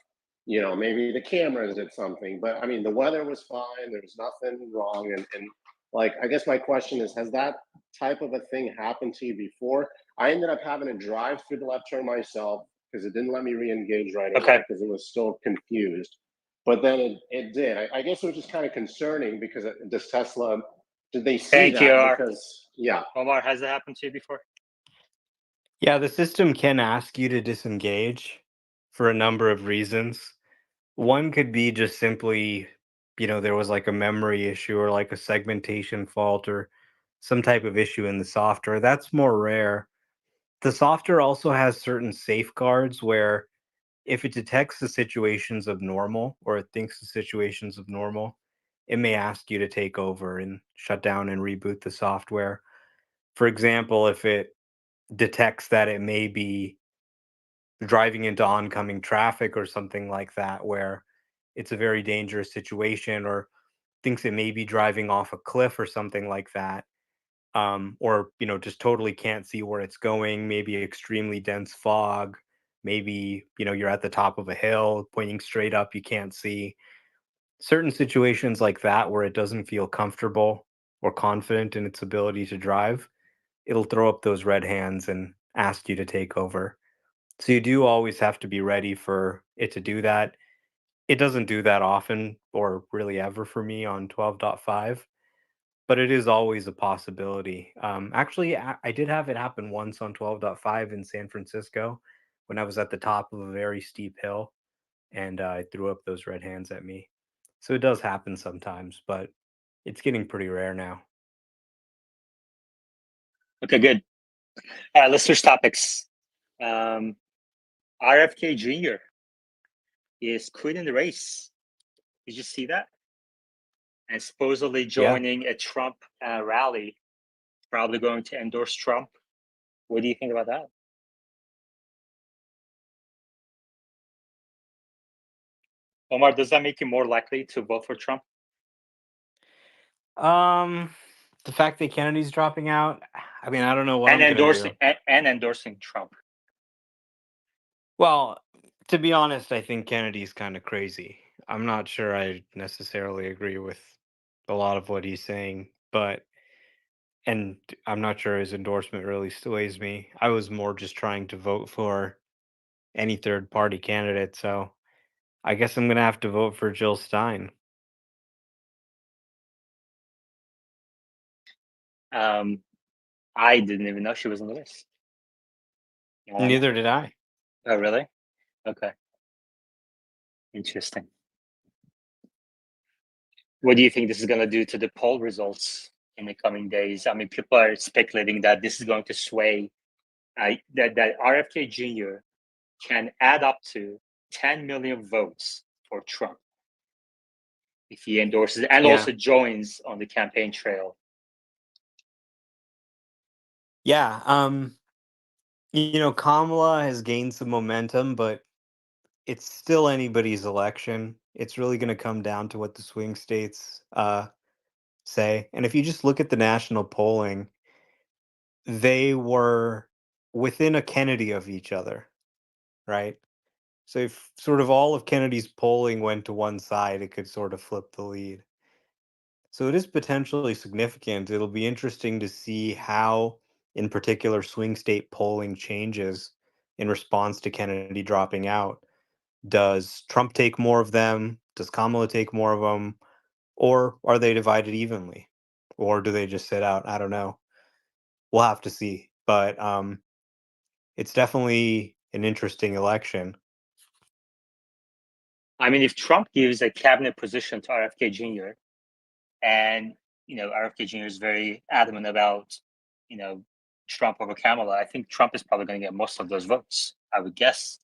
you know, maybe the cameras did something, but I mean, the weather was fine. There was nothing wrong. And like, I guess my question is, has that type of a thing happened to you before? I ended up having to drive through the left turn myself because it didn't let me re-engage right away because it was still confused. But then it did. I guess it was just kind of concerning because does Tesla, did they see Thank you, that? Omar. Because, yeah. Omar, has that happened to you before? Yeah, the system can ask you to disengage for a number of reasons. One could be just simply, there was like a memory issue or like a segmentation fault or some type of issue in the software. That's more rare. The software also has certain safeguards where if it detects the situations of normal or it thinks the situations of normal, it may ask you to take over and shut down and reboot the software. For example, if it detects that it may be driving into oncoming traffic or something like that, where it's a very dangerous situation, or thinks it may be driving off a cliff or something like that, or just totally can't see where it's going, maybe extremely dense fog, maybe you're at the top of a hill pointing straight up, you can't see. Certain situations like that where it doesn't feel comfortable or confident in its ability to drive, it'll throw up those red hands and ask you to take over. So you do always have to be ready for it to do that. It doesn't do that often or really ever for me on 12.5, but it is always a possibility. Actually, I did have it happen once on 12.5 in San Francisco when I was at the top of a very steep hill and it threw up those red hands at me. So it does happen sometimes, but it's getting pretty rare now. Okay, good. Let's switch topics. RFK Jr. is quitting the race. Did you see that? And supposedly joining a Trump rally, probably going to endorse Trump. What do you think about that? Omar, does that make you more likely to vote for Trump? The fact that Kennedy's dropping out, I mean, I don't know what And I'm gonna do. endorsing Trump. Well, to be honest, I think Kennedy's kind of crazy. I'm not sure I necessarily agree with a lot of what he's saying, and I'm not sure his endorsement really sways me. I was more just trying to vote for any third party candidate, so I guess I'm gonna have to vote for Jill Stein. I didn't even know she was on the list. Neither did I. Oh, really? Okay. Interesting. What do you think this is going to do to the poll results in the coming days? I mean, people are speculating that this is going to sway, that RFK Jr. can add up to 10 million votes for Trump if he endorses and also joins on the campaign trail. Yeah, Kamala has gained some momentum, but it's still anybody's election. It's really going to come down to what the swing states say. And if you just look at the national polling, they were within a Kennedy of each other, right? So if sort of all of Kennedy's polling went to one side, it could sort of flip the lead. So it is potentially significant. It'll be interesting to see how, in particular, swing state polling changes in response to Kennedy dropping out. Does Trump take more of them? Does Kamala take more of them? Or are they divided evenly? Or do they just sit out? I don't know. We'll have to see. But it's definitely an interesting election. I mean, if Trump gives a cabinet position to RFK Jr., and RFK Jr. is very adamant about Trump over Kamala, I think Trump is probably going to get most of those votes, I would guess.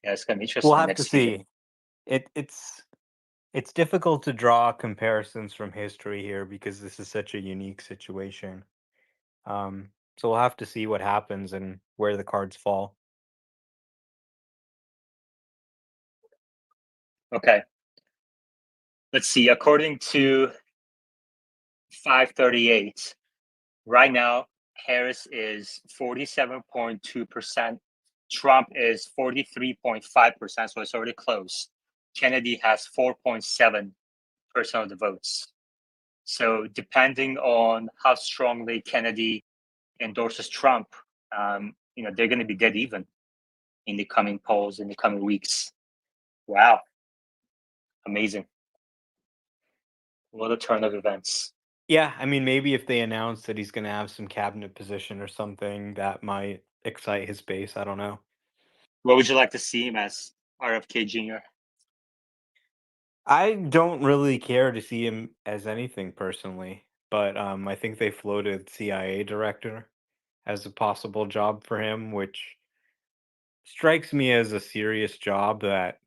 Yeah, it's going to be interesting. We'll have to next year. see. It's difficult to draw comparisons from history here because this is such a unique situation. So we'll have to see what happens and where the cards fall. Okay. Let's see. According to 538, right now, Harris is 47.2%. Trump is 43.5%, so it's already close. Kennedy has 4.7% of the votes. So depending on how strongly Kennedy endorses Trump, they're going to be dead even in the coming polls in the coming weeks. Wow. Amazing. What a turn of events. Yeah, I mean, maybe if they announce that he's going to have some cabinet position or something, that might excite his base. I don't know. What would you like to see him as, RFK Jr.? I don't really care to see him as anything personally, but I think they floated CIA director as a possible job for him, which strikes me as a serious job that,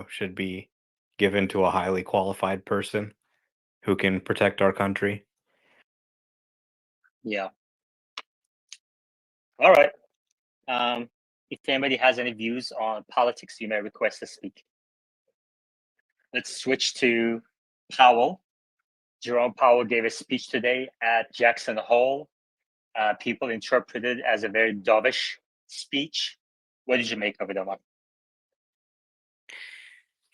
should be given to a highly qualified person who can protect our country. Yeah. All right. If anybody has any views on politics, you may request to speak. Let's switch to Powell. Jerome Powell gave a speech today at Jackson Hole. People interpreted it as a very dovish speech. What did you make of it, Omar?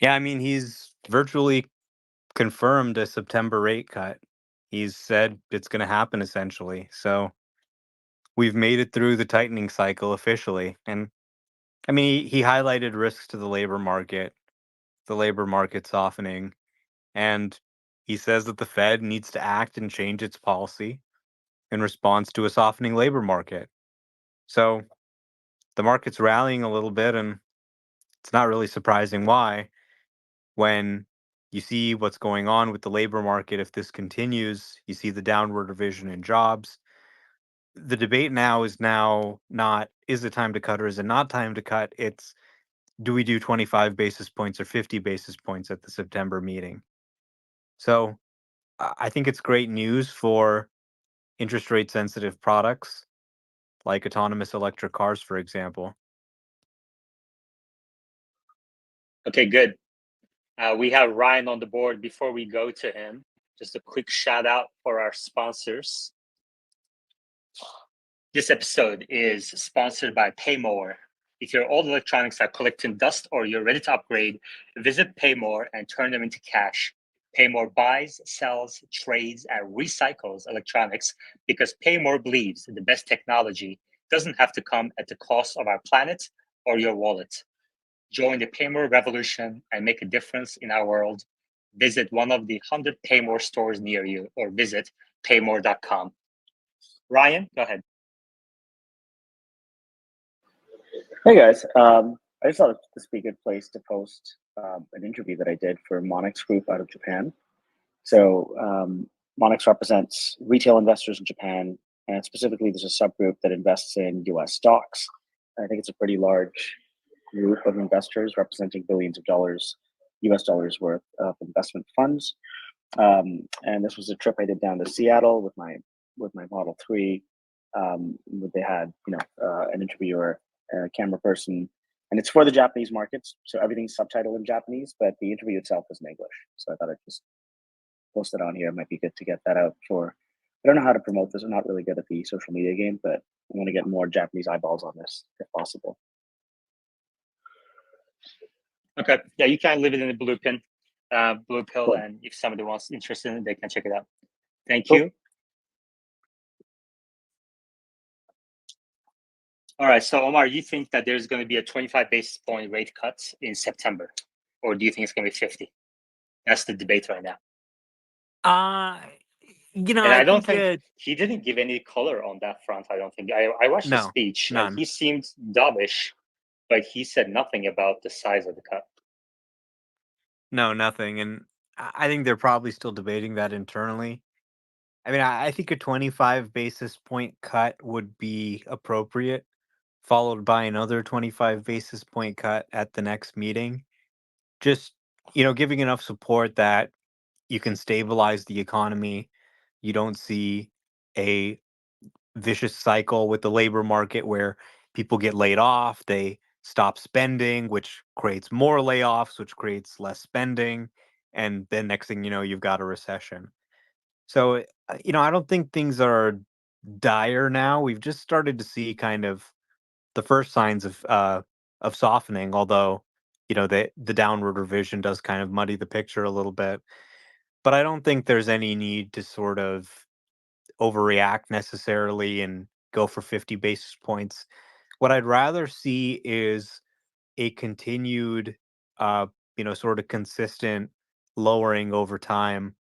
Yeah, I mean, he's virtually confirmed a September rate cut. He's said it's going to happen essentially. So we've made it through the tightening cycle officially. And I mean, he highlighted risks to the labor market softening. And he says that the Fed needs to act and change its policy in response to a softening labor market. So the market's rallying a little bit, and it's not really surprising why when you see what's going on with the labor market. If this continues, you see the downward revision in jobs. The debate now is not, is it time to cut or is it not time to cut? It's, do we do 25 basis points or 50 basis points at the September meeting? So I think it's great news for interest rate sensitive products like autonomous electric cars, for example. Okay, good. We have Ryan on the board. Before we go to him, just a quick shout out for our sponsors. This episode is sponsored by Paymore. If your old electronics are collecting dust or you're ready to upgrade, visit Paymore and turn them into cash. Paymore buys, sells, trades, and recycles electronics because Paymore believes the best technology doesn't have to come at the cost of our planet or your wallet. Join the Paymore revolution and make a difference in our world. Visit one of the 100 Paymore stores near you or visit paymore.com. Ryan, go ahead. Hey guys, I just thought this would be a good place to post an interview that I did for Monix Group out of Japan. So Monix represents retail investors in Japan, and specifically there's a subgroup that invests in US stocks. I think it's a pretty large group of investors representing billions of dollars, US dollars worth of investment funds. And this was a trip I did down to Seattle with my Model 3. They had an interviewer, a camera person, and it's for the Japanese markets, so everything's subtitled in Japanese, but the interview itself is in English. So I thought I'd just post it on here. It might be good to get that out for. I don't know how to promote this. I'm not really good at the social media game, but I want to get more Japanese eyeballs on this if possible. Okay, yeah, you can leave it in the blue pill, Cool. and if somebody wants interested in it, they can check it out. Thank Cool. you. All right, so Omar, you think that there's going to be a 25 basis point rate cut in September, or do you think it's going to be 50? That's the debate right now. And I don't think he didn't give any color on that front. I don't think. I watched the No, speech. none. He seemed dovish. but he said nothing about the size of the cut. No, nothing. And I think they're probably still debating that internally. I mean, I think a 25 basis point cut would be appropriate, followed by another 25 basis point cut at the next meeting. Just, giving enough support that you can stabilize the economy. You don't see a vicious cycle with the labor market where people get laid off, they stop spending, which creates more layoffs, which creates less spending. And then next thing you know, you've got a recession. So, I don't think things are dire now. We've just started to see kind of the first signs of softening, although, the downward revision does kind of muddy the picture a little bit. But I don't think there's any need to sort of overreact necessarily and go for 50 basis points. What I'd rather see is a continued, sort of consistent lowering over time,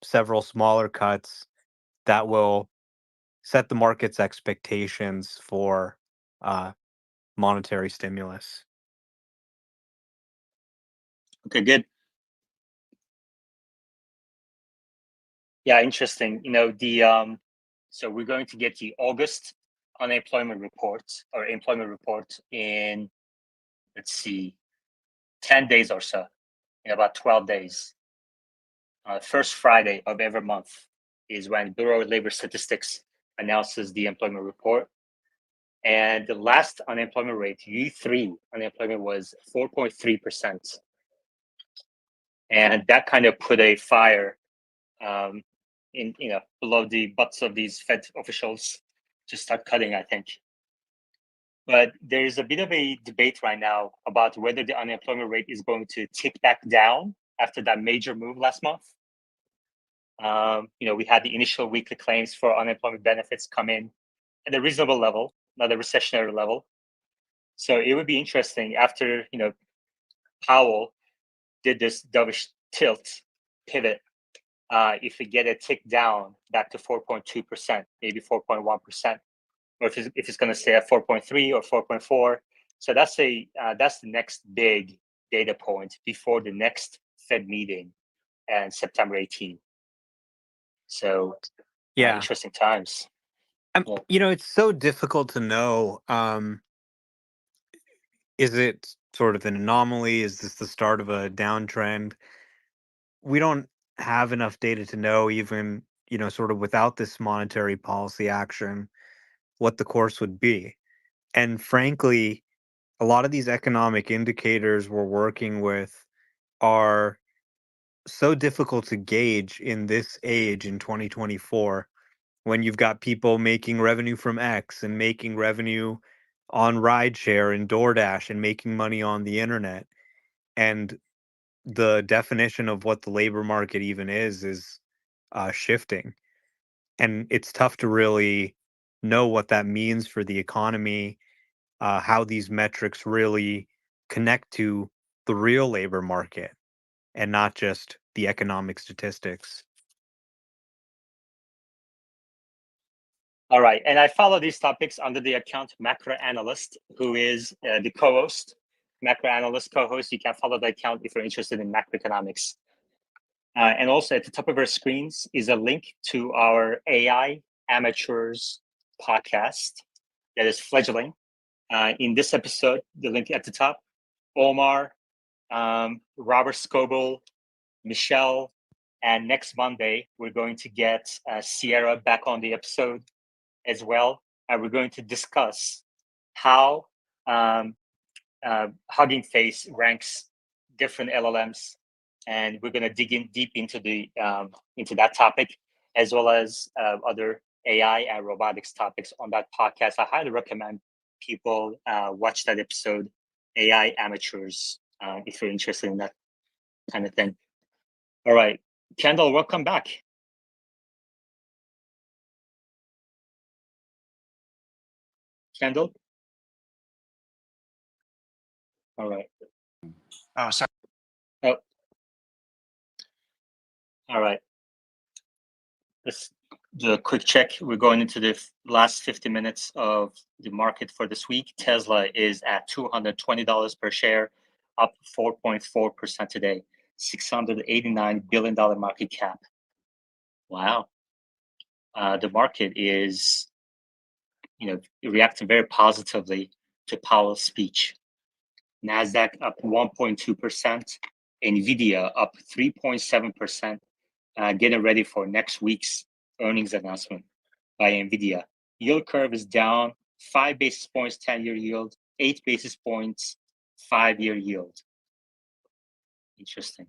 several smaller cuts that will set the market's expectations for uh, monetary stimulus. Okay, good. Yeah, interesting. So we're going to get the August unemployment report or employment report in, let's see, 10 days or so, in about 12 days. First Friday of every month is when Bureau of Labor Statistics announces the employment report. And the last unemployment rate, U3 unemployment, was 4.3%. And that kind of put a fire in below the butts of these Fed officials to start cutting, I think. But there's a bit of a debate right now about whether the unemployment rate is going to tick back down after that major move last month. We had the initial weekly claims for unemployment benefits come in at a reasonable level, not a recessionary level. So it would be interesting after, Powell did this dovish tilt pivot, if we get a tick down back to 4.2%, maybe 4.1%, or if it's going to stay at 4.3 or 4.4. So that's the next big data point before the next Fed meeting and September 18th. So Yeah. interesting times. It's so difficult to know. Is it sort of an anomaly? Is this the start of a downtrend? We don't have enough data to know, even, sort of without this monetary policy action, what the course would be. And frankly, a lot of these economic indicators we're working with are so difficult to gauge in this age in 2024, when you've got people making revenue from X and making revenue on rideshare and DoorDash and making money on the internet. And the definition of what the labor market even is shifting. And it's tough to really know what that means for the economy, how these metrics really connect to the real labor market and not just the economic statistics. All right, and I follow these topics under the account Macro Analyst, who is the co-host. Macro Analyst co-host. You can follow the account if you're interested in macroeconomics. And also at the top of our screens is a link to our AI Amateurs podcast that is fledgling. In this episode, the link at the top, Omar, Robert Scoble, Michelle, and next Monday, we're going to get Sierra back on the episode as well. And we're going to discuss how Hugging Face ranks different LLMs, and we're going to dig in deep into that topic, as well as other AI and robotics topics on that podcast. I highly recommend people watch that episode, AI Amateurs, if you're interested in that kind of thing. All right, Kendall, welcome back. Kendall? All right. Oh, sorry. Oh. All right. do a quick check. We're going into the last 50 minutes of the market for this week. Tesla is at $220 per share, up 4.4% today. $689 billion market cap. Wow. The market is, reacting very positively to Powell's speech. NASDAQ up 1.2%, NVIDIA up 3.7%, getting ready for next week's earnings announcement by NVIDIA. Yield curve is down 5 basis points, 10-year yield, 8 basis points, 5-year yield. Interesting.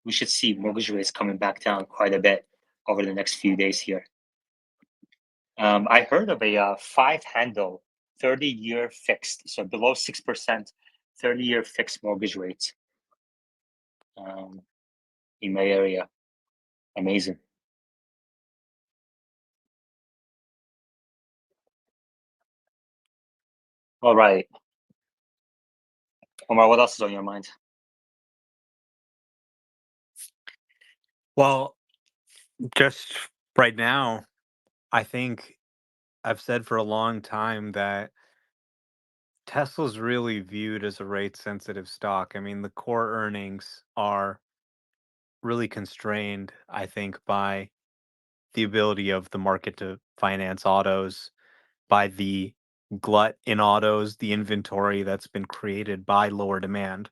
We should see mortgage rates coming back down quite a bit over the next few days here. I heard of a 5-handle 30-year fixed, so below 6%, 30-year fixed mortgage rate in my area. Amazing. All right. Omar, what else is on your mind? Well, just right now, I think I've said for a long time that Tesla's really viewed as a rate sensitive stock. I mean, the core earnings are really constrained, I think, by the ability of the market to finance autos, by the glut in autos, the inventory that's been created by lower demand.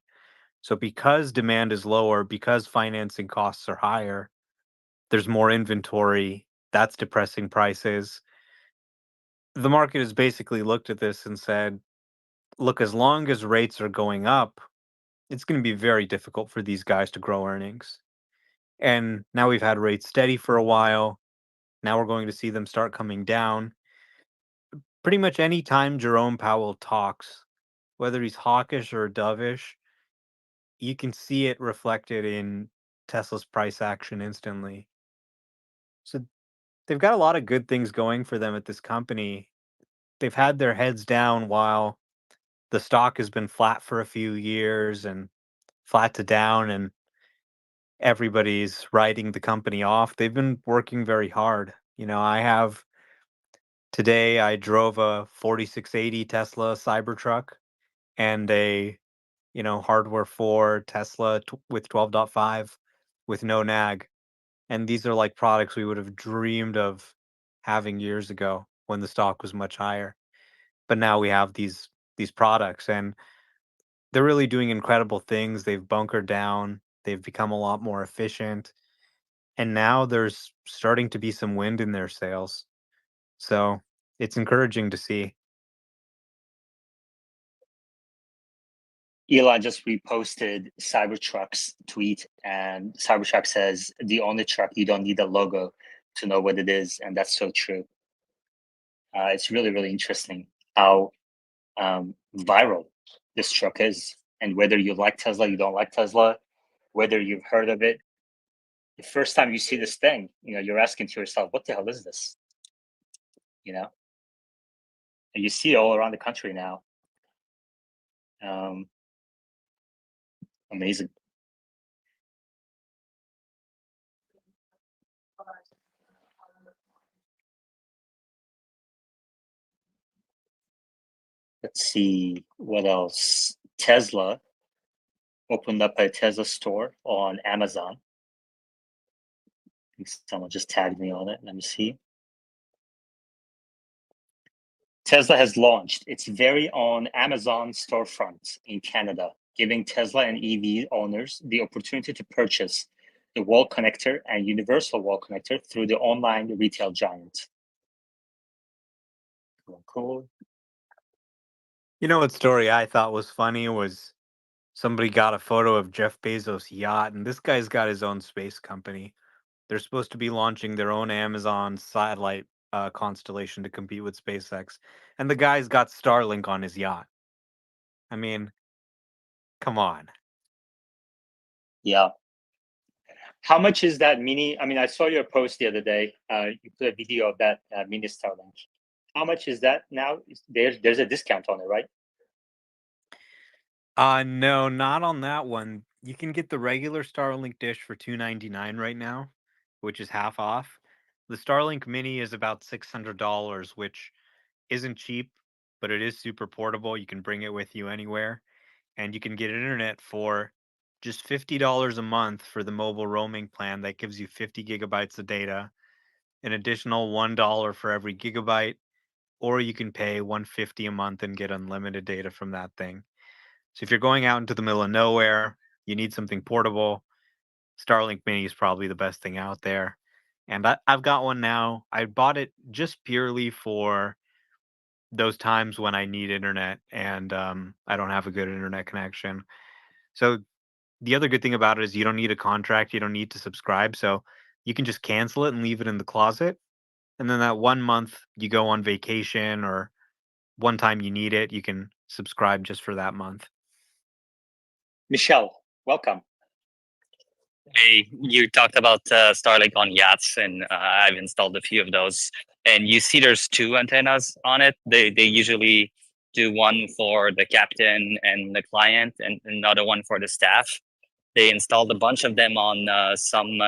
So, because demand is lower, because financing costs are higher, there's more inventory. That's depressing prices. The market has basically looked at this and said, look, as long as rates are going up, it's going to be very difficult for these guys to grow earnings. And now we've had rates steady for a while. Now we're going to see them start coming down. Pretty much any time Jerome Powell talks, whether he's hawkish or dovish, you can see it reflected in Tesla's price action instantly. So they've got a lot of good things going for them at this company. They've had their heads down while the stock has been flat for a few years and flat to down, and everybody's writing the company off. They've been working very hard. Today I drove a 4680 Tesla Cybertruck and a, hardware 4 Tesla with 12.5 with no nag. And these are like products we would have dreamed of having years ago when the stock was much higher. But now we have these products, and they're really doing incredible things. They've bunkered down. They've become a lot more efficient. And now there's starting to be some wind in their sails. So it's encouraging to see. Elon just reposted Cybertruck's tweet, and Cybertruck says, the only truck you don't need a logo to know what it is. And that's so true. It's really, really interesting how viral this truck is. And whether you like Tesla, you don't like Tesla, whether you've heard of it, the first time you see this thing, you're asking to yourself, what the hell is this? And you see it all around the country now. Amazing. Let's see what else. Tesla opened up a Tesla store on Amazon. I think someone just tagged me on it. Let me see. Tesla has launched its very own Amazon storefront in Canada, giving Tesla and EV owners the opportunity to purchase the wall connector and universal wall connector through the online retail giant. Cool. What story I thought was funny was somebody got a photo of Jeff Bezos' yacht, and this guy's got his own space company. They're supposed to be launching their own Amazon satellite constellation to compete with SpaceX, and the guy's got Starlink on his yacht. I mean, come on. Yeah. How much is that mini? I mean, I saw your post the other day. You put a video of that mini Starlink. How much is that now? There's a discount on it, right? No, not on that one. You can get the regular Starlink dish for $299 right now, which is half off. The Starlink Mini is about $600, which isn't cheap, but it is super portable. You can bring it with you anywhere, and you can get internet for just $50 a month for the mobile roaming plan that gives you 50 gigabytes of data, an additional $1 for every gigabyte, or you can pay $150 a month and get unlimited data from that thing. So if you're going out into the middle of nowhere, you need something portable, Starlink Mini is probably the best thing out there. And I've got one now. I bought it just purely for those times when I need internet and I don't have a good internet connection. So the other good thing about it is you don't need a contract, you don't need to subscribe. So you can just cancel it and leave it in the closet. And then that 1 month you go on vacation or one time you need it, you can subscribe just for that month. Michelle, welcome. Hey, you talked about Starlink on yachts, and I've installed a few of those. And you see, there's two antennas on it. They usually do one for the captain and the client, and another one for the staff. They installed a bunch of them on some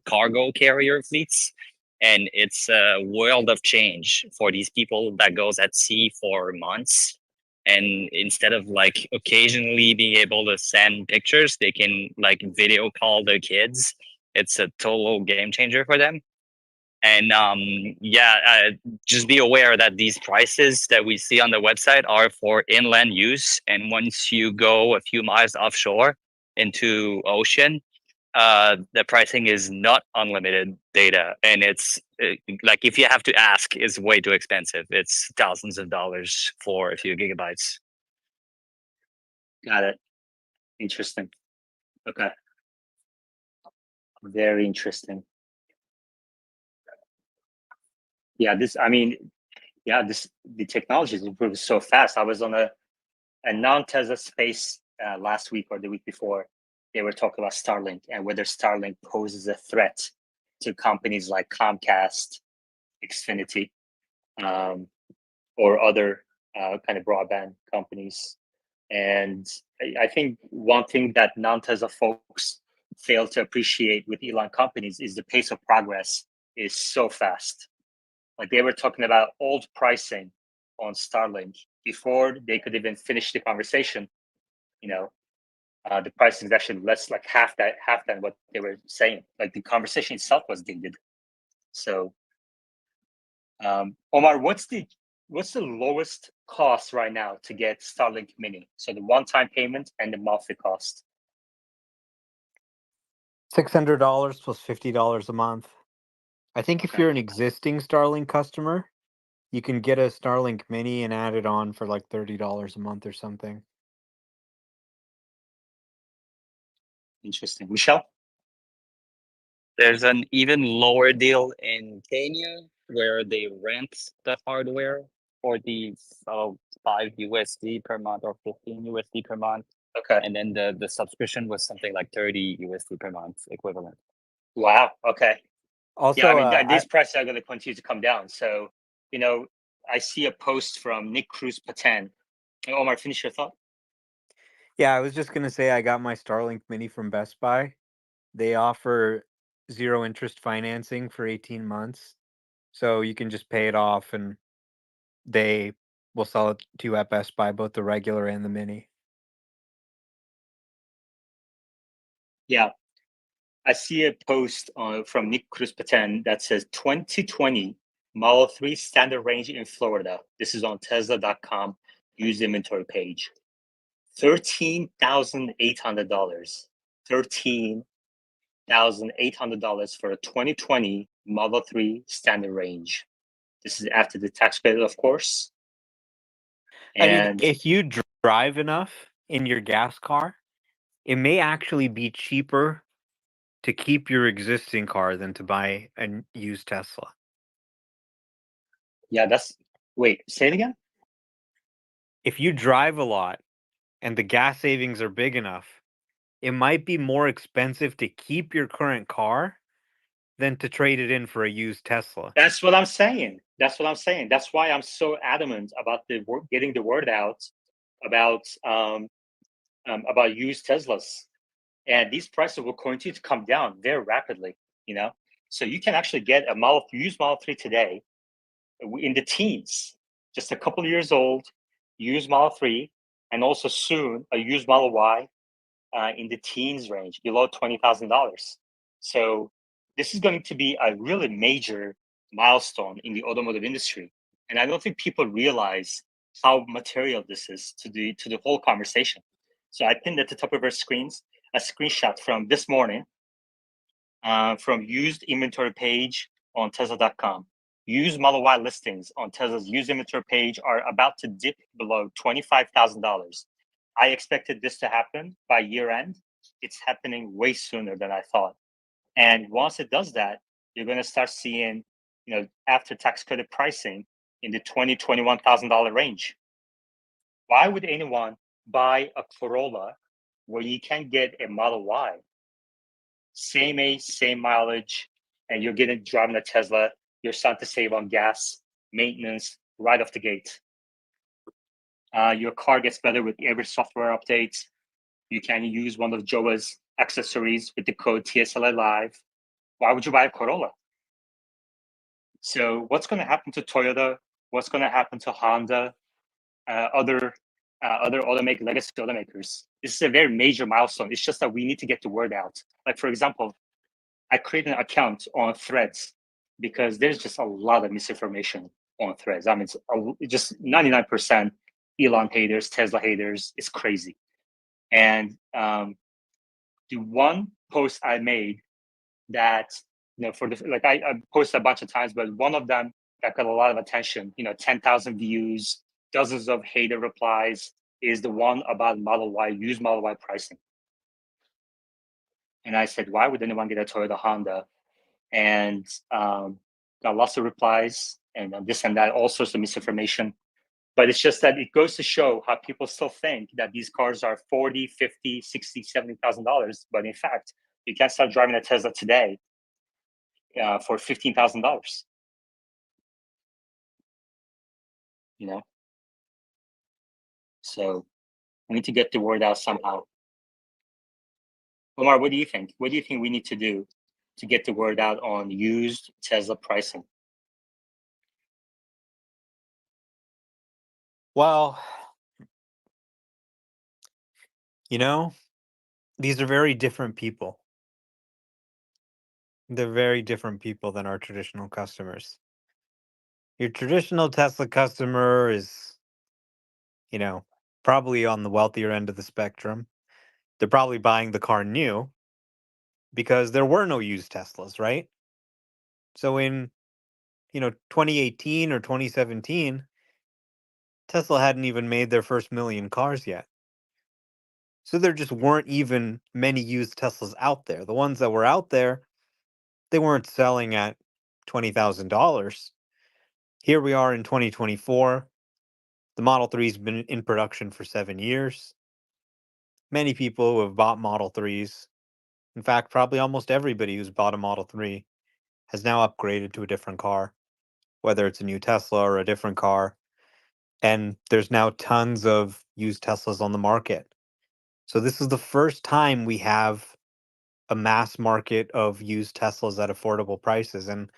cargo carrier fleets, and it's a world of change for these people that goes at sea for months. And instead of like occasionally being able to send pictures, they can like video call their kids. It's a total game changer for them. And just be aware that these prices that we see on the website are for inland use. And once you go a few miles offshore into ocean, the pricing is not unlimited data, and it's like if you have to ask, it's way too expensive. It's thousands of dollars for a few gigabytes. Got it. Interesting. Okay. Very interesting. Yeah, the technology is improving so fast. I was on a non-Tesla space last week or the week before. They were talking about Starlink and whether Starlink poses a threat to companies like Comcast, Xfinity, or other kind of broadband companies. And I think one thing that non-Tesla folks fail to appreciate with Elon companies is the pace of progress is so fast. Like they were talking about old pricing on Starlink before they could even finish the conversation. The pricing is actually less, like half than what they were saying. Like the conversation itself was dated. So, Omar, what's the lowest cost right now to get Starlink Mini? So the one-time payment and the monthly cost. $600 plus $50 a month. I think if Okay. you're an existing Starlink customer, you can get a Starlink Mini and add it on for like $30 a month or something. Interesting. Michelle? There's an even lower deal in Kenya where they rent the hardware for the $5 per month or $15 per month. Okay. And then the subscription was something like $30 per month equivalent. Wow. Okay. Also, these prices are going to continue to come down. So, I see a post from Nick Cruz Patan. Omar, finish your thought. Yeah, I was just going to say I got my Starlink Mini from Best Buy. They offer 0 interest financing for 18 months. So you can just pay it off and they will sell it to you at Best Buy, both the regular and the Mini. Yeah. I see a post from Nick Cruz Patan that says 2020 Model 3 standard range in Florida. This is on Tesla.com used inventory page. $13,800. $13,800 for a 2020 Model 3 standard range. This is after the tax credit, of course. And if you drive enough in your gas car, it may actually be cheaper to keep your existing car than to buy a used Tesla. Yeah, wait, say it again? If you drive a lot and the gas savings are big enough, it might be more expensive to keep your current car than to trade it in for a used Tesla. That's what I'm saying. That's why I'm so adamant about getting the word out about used Teslas. And these prices will continue to come down very rapidly, So you can actually get a used Model 3 today in the teens, just a couple of years old, used Model 3, and also soon a used Model Y in the teens range, below $20,000. So this is going to be a really major milestone in the automotive industry. And I don't think people realize how material this is to the whole conversation. So I pinned at the top of our screens a screenshot from this morning from used inventory page on Tesla.com. Used Model Y listings on Tesla's used inventory page are about to dip below $25,000. I expected this to happen by year end. It's happening way sooner than I thought. And once it does that, you're going to start seeing, after tax credit pricing in the $21,000 range. Why would anyone buy a Corolla where you can get a Model Y? Same age, same mileage, and you're driving a Tesla. You're starting to save on gas, maintenance right off the gate. Your car gets better with every software update. You can use one of Joa's accessories with the code TSLA Live. Why would you buy a Corolla? So what's going to happen to Toyota? What's going to happen to Honda? Other legacy automakers? This is a very major milestone. It's just that we need to get the word out. Like, for example, I created an account on Threads because there's just a lot of misinformation on Threads. I mean, it's just 99% Elon haters, Tesla haters. It's crazy. And the one post I made that, I posted a bunch of times, but one of them that got a lot of attention, 10,000 views, dozens of hater replies, is the one about used Model Y pricing. And I said, why would anyone get a Toyota Honda? And got lots of replies and this and that, all sorts of misinformation. But it's just that it goes to show how people still think that these cars are $40, $50, $60, $70,000. But in fact, you can start driving a Tesla today for $15,000. So we need to get the word out somehow. Omar, what do you think? What do you think we need to do to get the word out on used Tesla pricing? Well, these are very different people. They're very different people than our traditional customers. Your traditional Tesla customer is, probably on the wealthier end of the spectrum. They're probably buying the car new because there were no used Teslas, right? So in, 2018 or 2017, Tesla hadn't even made their first million cars yet. So there just weren't even many used Teslas out there. The ones that were out there, they weren't selling at $20,000. Here we are in 2024. The Model 3's been in production for 7 years. Many people who have bought Model 3s, in fact, probably almost everybody who's bought a Model 3 has now upgraded to a different car, whether it's a new Tesla or a different car. And there's now tons of used Teslas on the market. So this is the first time we have a mass market of used Teslas at affordable prices. And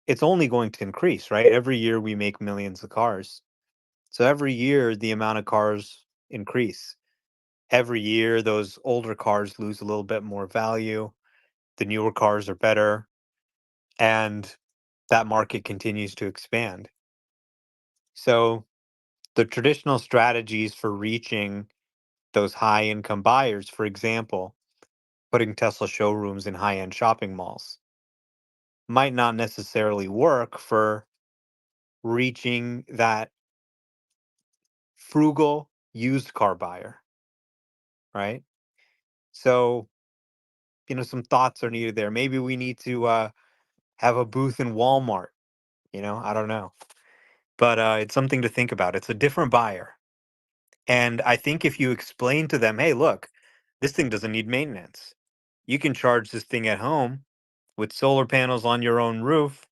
it's only going to increase, right? Every year we make millions of cars. So every year the amount of cars increase. Every year those older cars lose a little bit more value. The newer cars are better. And that market continues to expand. So the traditional strategies for reaching those high income buyers, for example, putting Tesla showrooms in high end shopping malls, might not necessarily work for reaching that frugal used car buyer, right? So, some thoughts are needed there. Maybe we need to have a booth in Walmart, I don't know. But it's something to think about. It's a different buyer. And I think if you explain to them, hey, look, this thing doesn't need maintenance. You can charge this thing at home with solar panels on your own roof.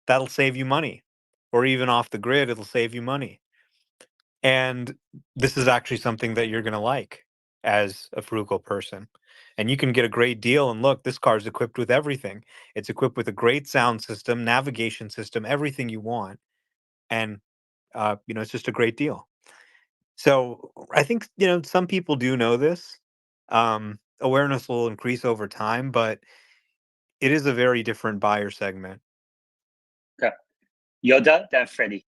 That'll save you money. Or even off the grid, it'll save you money. And this is actually something that you're going to like as a frugal person. And you can get a great deal. And look, this car is equipped with everything. It's equipped with a great sound system, navigation system, everything you want. And, it's just a great deal. So I think, some people do know this. Awareness will increase over time, but it is a very different buyer segment. Okay. Yoda, then Freddie.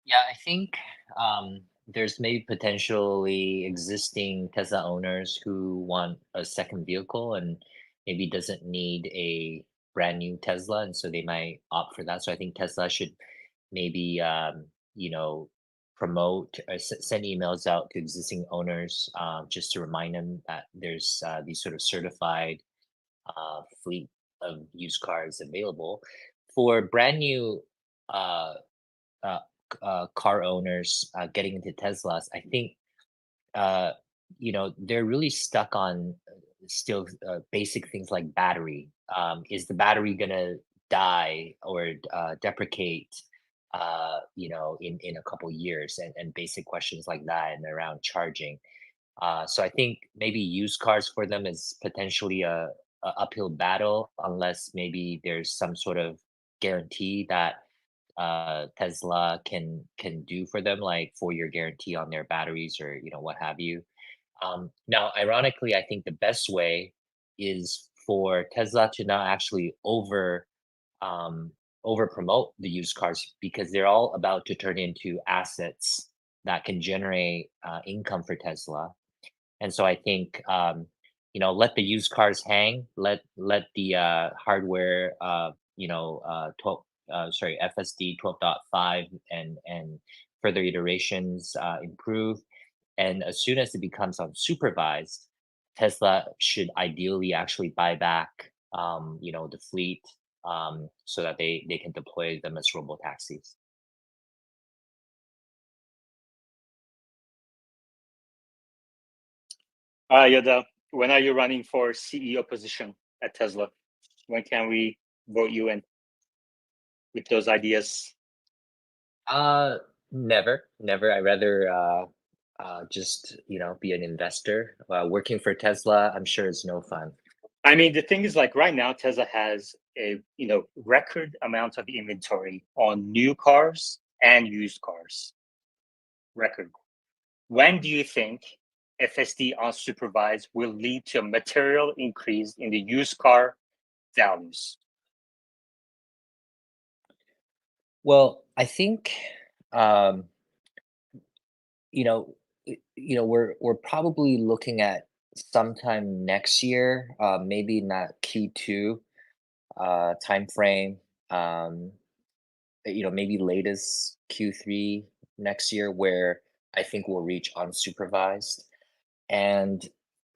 Yeah, I think there's maybe potentially existing Tesla owners who want a second vehicle and maybe doesn't need a brand new Tesla, and so they might opt for that. So I think Tesla should maybe promote or send emails out to existing owners just to remind them that there's these sort of certified fleet of used cars available for brand new uh, uh, car owners getting into Teslas. I think they're really stuck on still basic things like battery. Is the battery gonna die or deprecate? In a couple years, and basic questions like that, and around charging. So I think maybe used cars for them is potentially a uphill battle unless maybe there's some sort of guarantee that Tesla can do for them, like 4-year guarantee on their batteries or what have you. Now, ironically, I think the best way is for Tesla to not actually um, over promote the used cars because they're all about to turn into assets that can generate income for Tesla. And so I think let the used cars hang, let the hardware 12 FSD 12.5 and further iterations improve. And as soon as it becomes unsupervised, Tesla should ideally actually buy back the fleet so that they can deploy them as robo taxis. Yoda, when are you running for CEO position at Tesla? When can we vote you in with those ideas? Never. I'd rather just be an investor. Working for Tesla, I'm sure is no fun. I mean, the thing is, like right now, Tesla has a record amount of inventory on new cars and used cars. Record. When do you think FSD unsupervised will lead to a material increase in the used car values? Well, I think you know we're probably looking at sometime next year, maybe not Q2 time frame. Um, maybe latest Q3 next year, where I think we'll reach unsupervised. And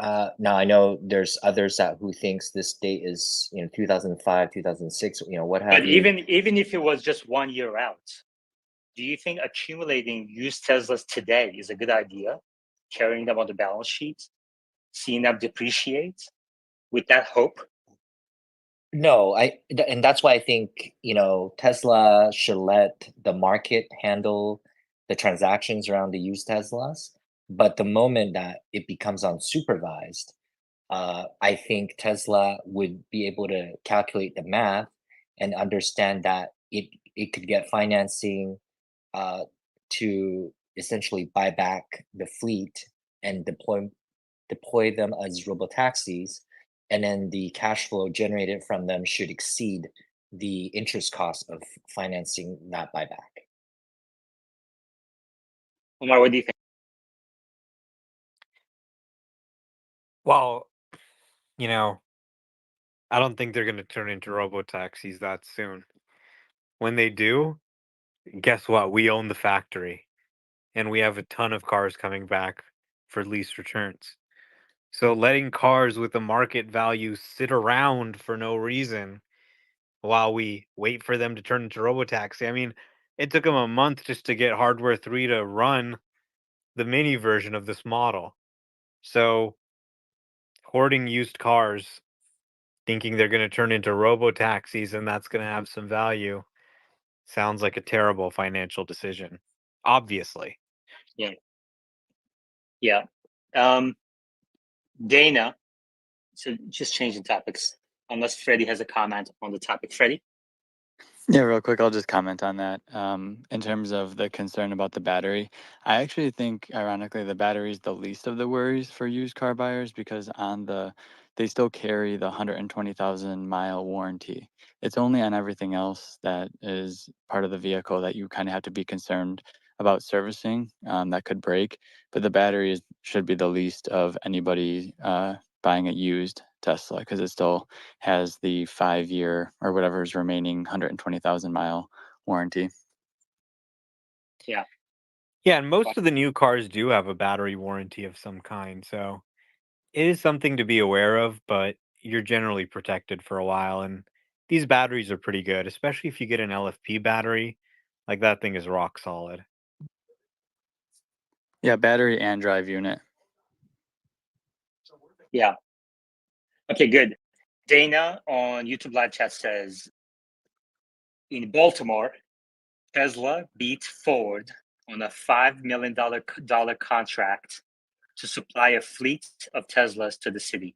now I know there's others who thinks this date is 2005, 2006, what have But you. even if it was just 1 year out, do you think accumulating used Teslas today is a good idea? Carrying them on the balance sheet, seeing them depreciate with that hope? No, and that's why I think, Tesla should let the market handle the transactions around the used Teslas. But the moment that it becomes unsupervised, I think Tesla would be able to calculate the math and understand that it could get financing to essentially buy back the fleet and deploy them as robo taxis, and then the cash flow generated from them should exceed the interest cost of financing that buyback. Omar, what do you think? Well, I don't think they're going to turn into robo taxis that soon. When they do, guess what? We own the factory and we have a ton of cars coming back for lease returns. So letting cars with a market value sit around for no reason while we wait for them to turn into robotaxi. I mean, it took them a month just to get hardware 3 to run the mini version of this model. So hoarding used cars, thinking they're going to turn into robo taxis and that's going to have some value, sounds like a terrible financial decision. Obviously. Yeah. Dana, so just changing topics, unless Freddie has a comment on the topic. Freddie? Yeah, real quick, I'll just comment on that. In terms of the concern about the battery, I actually think, ironically, the battery is the least of the worries for used car buyers because they still carry the 120,000 mile warranty. It's only on everything else that is part of the vehicle that you kind of have to be concerned about servicing that could break. But the battery should be the least of anybody buying a used Tesla because it still has the 5 year or whatever is remaining 120,000 mile warranty. Yeah. Yeah, and most of the new cars do have a battery warranty of some kind, so it is something to be aware of, but you're generally protected for a while. And these batteries are pretty good, especially if you get an LFP battery. Like that thing is rock solid. Yeah, battery and drive unit. Yeah. Okay, good. Dana on YouTube live chat says, in Baltimore, Tesla beat Ford on a $5 million contract to supply a fleet of Teslas to the city.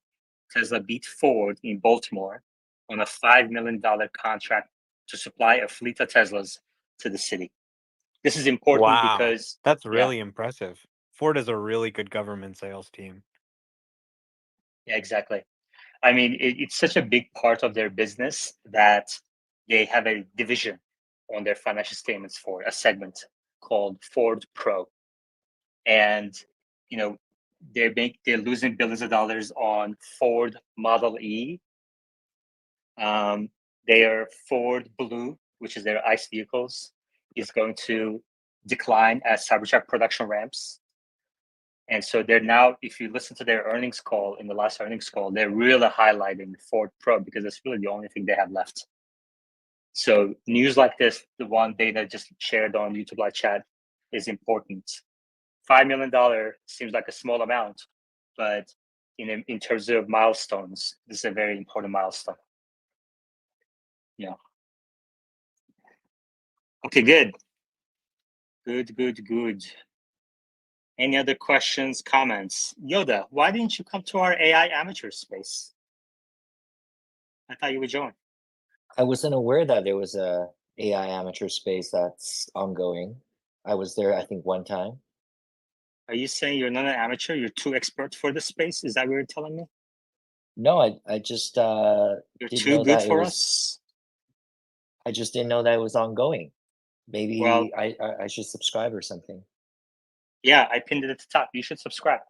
Tesla beat Ford in Baltimore on a $5 million contract to supply a fleet of Teslas to the city. This is important Wow, because that's really impressive. Ford has a really good government sales team. Yeah, exactly. I mean, it's such a big part of their business that they have a division on their financial statements for a segment called Ford Pro. And, you know, they're losing billions of dollars on Ford Model E. Their Ford Blue, which is their ICE vehicles, is going to decline as Cybertruck production ramps. And so they're now, if you listen to their earnings call, in the last earnings call, they're really highlighting Ford Pro because it's really the only thing they have left. So news like this, the one Dana just shared on YouTube live chat, is important. $5 million seems like a small amount, but in terms of milestones, this is a very important milestone. Yeah. Okay, good. Good. Any other questions, comments? Yoda, why didn't you come to our AI amateur space? I thought you would join. I wasn't aware that there was a AI amateur space that's ongoing. I was there, I think, one time. Are you saying you're not an amateur? You're too expert for the space? Is that what you're telling me? No, I just You're didn't too know good that it for was. us? I just didn't know that it was ongoing. Maybe Well, I should subscribe or something. yeah, I pinned it at the top. You should subscribe.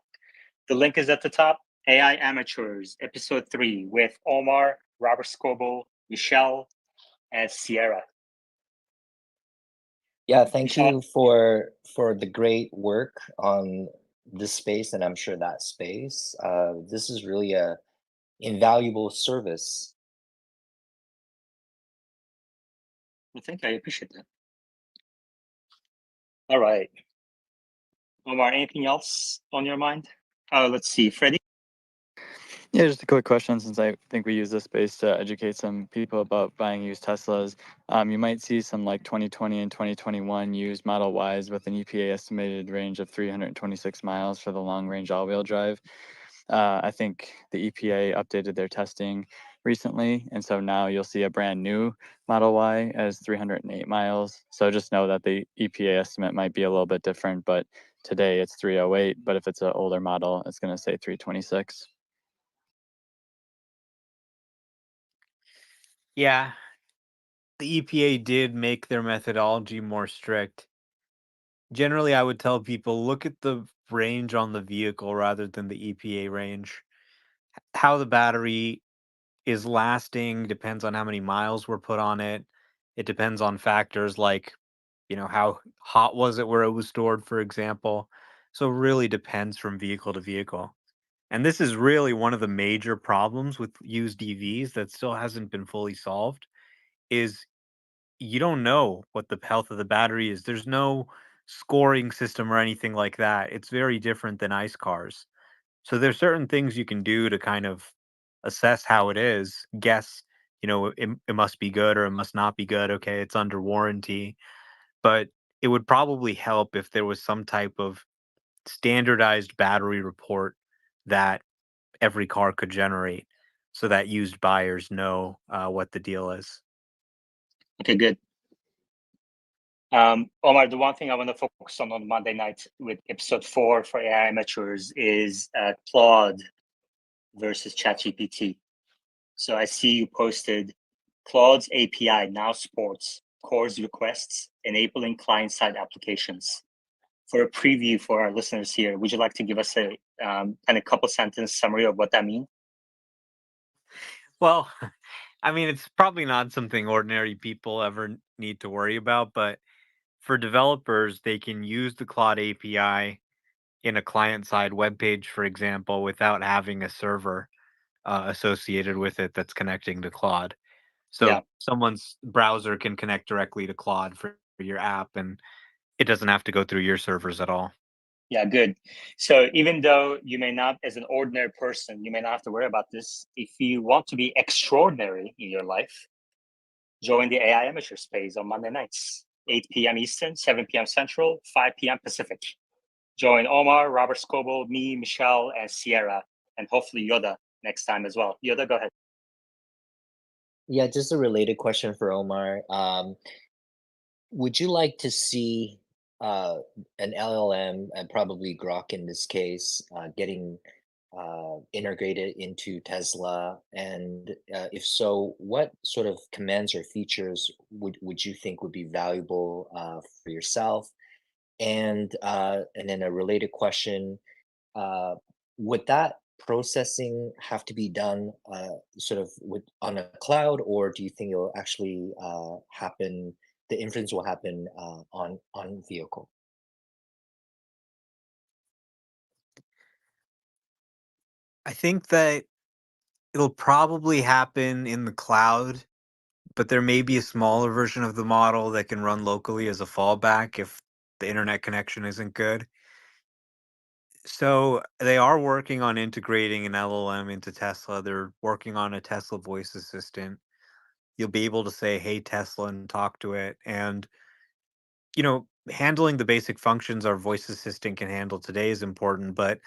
The link is at the top. AI Amateurs, episode 3, with Omar, Robert Scoble, Michelle, and Sierra. Yeah, thank Michelle? you for the great work on this space, and I'm sure that space. This is really a invaluable service. Well, thank you. I appreciate that. All right. Omar, anything else on your mind? Let's see. Freddie? Yeah, just a quick question since I think we use this space to educate some people about buying used Teslas. You might see some like 2020 and 2021 used Model Ys with an EPA estimated range of 326 miles for the long range all wheel drive. I think the EPA updated their testing recently, and so now you'll see a brand new Model Y as 308 miles. So just know that the EPA estimate might be a little bit different, but today it's 308, but if it's an older model, it's going to say 326. Yeah, the EPA did make their methodology more strict. Generally, I would tell people look at the range on the vehicle rather than the EPA range. How the battery is lasting depends on how many miles were put on it. It depends on factors like, how hot was it where it was stored, for example. So it really depends from vehicle to vehicle. And this is really one of the major problems with used EVs that still hasn't been fully solved is you don't know what the health of the battery is. There's no scoring system or anything like that. It's very different than ICE cars. So there's certain things you can do to kind of assess how it is, guess, it must be good or it must not be good. Okay, it's under warranty. But it would probably help if there was some type of standardized battery report that every car could generate, so that used buyers know what the deal is. Okay, good. Omar, the one thing I want to focus on Monday night with episode 4 for AI amateurs is Claude versus ChatGPT. So I see you posted Claude's API now supports CORS requests, enabling client-side applications. For a preview for our listeners here, would you like to give us a kind of couple sentence summary of what that means? Well, I mean, it's probably not something ordinary people ever need to worry about, but for developers, they can use the Claude API in a client-side web page, for example, without having a server associated with it that's connecting to Claude. So Yeah. someone's browser can connect directly to Claude for your app, and it doesn't have to go through your servers at all. Yeah, good. So even though you may not, as an ordinary person, you may not have to worry about this, if you want to be extraordinary in your life, join the AI Amateur Space on Monday nights, 8 p.m. Eastern, 7 p.m. Central, 5 p.m. Pacific. Join Omar, Robert Scoble, me, Michelle, and Sierra, and hopefully Yoda next time as well. Yoda, go ahead. Yeah, just a related question for Omar. Would you like to see an LLM, and probably Grok in this case, getting integrated into Tesla? And if so, what sort of commands or features would you think would be valuable for yourself? And then a related question, would that processing have to be done sort of on a cloud, or do you think it will actually happen? The inference will happen on vehicle. I think that it'll probably happen in the cloud, but there may be a smaller version of the model that can run locally as a fallback if the internet connection isn't good. So they are working on integrating an LLM into Tesla. They're working on a Tesla voice assistant. You'll be able to say, "Hey, Tesla," and talk to it. And, handling the basic functions our voice assistant can handle today is important. But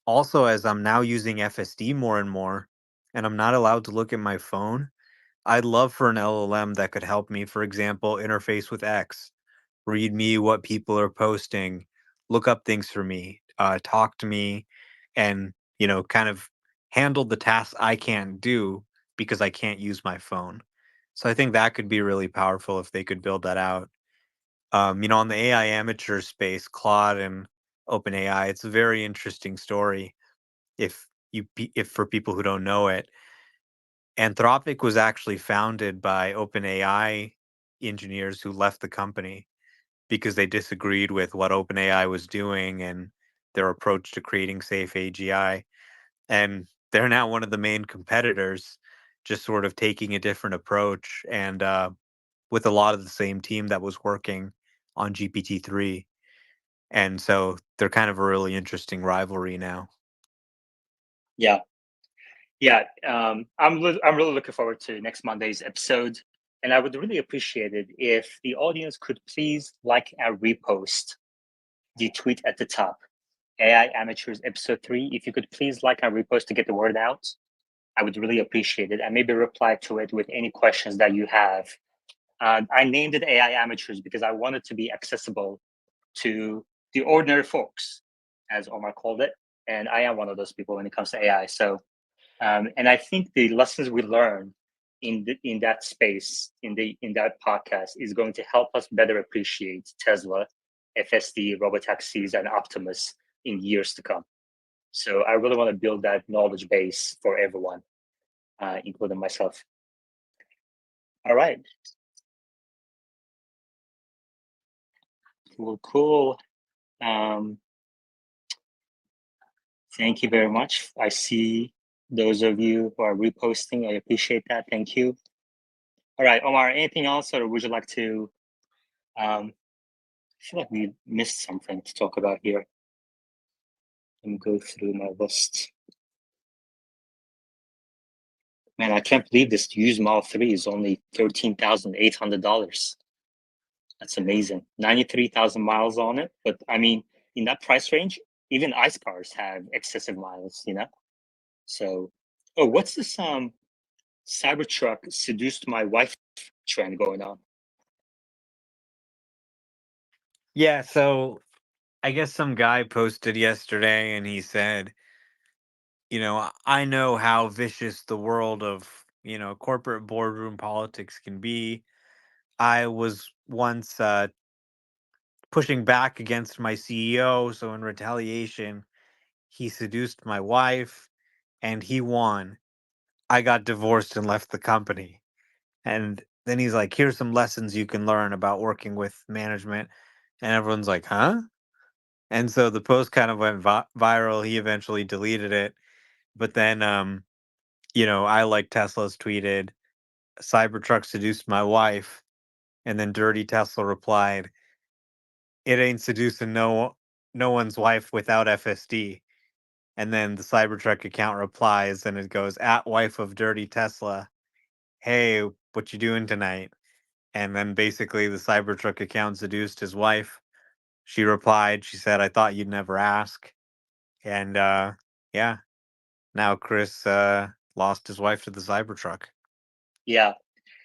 also, as I'm now using FSD more and more, and I'm not allowed to look at my phone, I'd love for an LLM that could help me, for example, interface with X, read me what people are posting, look up things for me, talk to me, and, kind of handle the tasks I can't do because I can't use my phone. So I think that could be really powerful if they could build that out. On the AI amateur space, Claude and OpenAI, it's a very interesting story. If for people who don't know it, Anthropic was actually founded by OpenAI engineers who left the company because they disagreed with what OpenAI was doing and their approach to creating safe AGI. And they're now one of the main competitors, just sort of taking a different approach and with a lot of the same team that was working on GPT-3. And so they're kind of a really interesting rivalry now. Yeah. Yeah, I'm really looking forward to next Monday's episode, and I would really appreciate it if the audience could please like and repost the tweet at the top, AI Amateurs Episode 3. If you could please like and repost to get the word out, I would really appreciate it, and maybe reply to it with any questions that you have. I named it AI Amateurs because I want it to be accessible to the ordinary folks, as Omar called it, and I am one of those people when it comes to AI. So. And I think the lessons we learn in that space, in that podcast, is going to help us better appreciate Tesla, FSD, robotaxis, and Optimus in years to come. So I really want to build that knowledge base for everyone, including myself. All right. Cool. Thank you very much. I see those of you who are reposting. I appreciate that. Thank you. All right, Omar, anything else, or would you like to? I feel like we missed something to talk about here. Let me go through my list. Man, I can't believe this used Model 3 is only $13,800. That's amazing. 93,000 miles on it. But I mean, in that price range, even ICE cars have excessive miles, you know? So, oh, what's this Cybertruck seduced my wife trend going on? Yeah, so I guess some guy posted yesterday and he said, I know how vicious the world of, corporate boardroom politics can be. I was once pushing back against my CEO, so in retaliation, he seduced my wife and he won. I got divorced and left the company. And then he's like, here's some lessons you can learn about working with management. And everyone's like, huh? And so the post kind of went viral. He eventually deleted it. But then, I like Tesla's tweeted, Cybertruck seduced my wife. And then Dirty Tesla replied, it ain't seducing no one's wife without FSD. And then the Cybertruck account replies and it goes, at wife of Dirty Tesla, hey, what you doing tonight? And then basically the Cybertruck account seduced his wife. She replied, she said, I thought you'd never ask. And yeah, now Chris lost his wife to the Cybertruck. Yeah,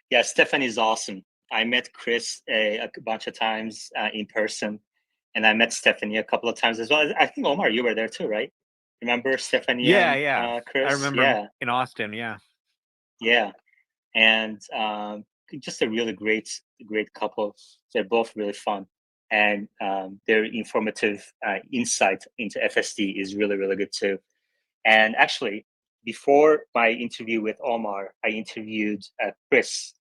yeah, Stephanie's awesome. I met Chris a bunch of times in person, and I met Stephanie a couple of times as well. I think Omar, you were there too, right? Remember Stephanie Yeah, and yeah. Chris? I remember Yeah, in Austin, yeah. yeah, and just a really great couple. They're both really fun, and their informative insight into FSD is really good too. And actually, before my interview with Omar, I interviewed Chris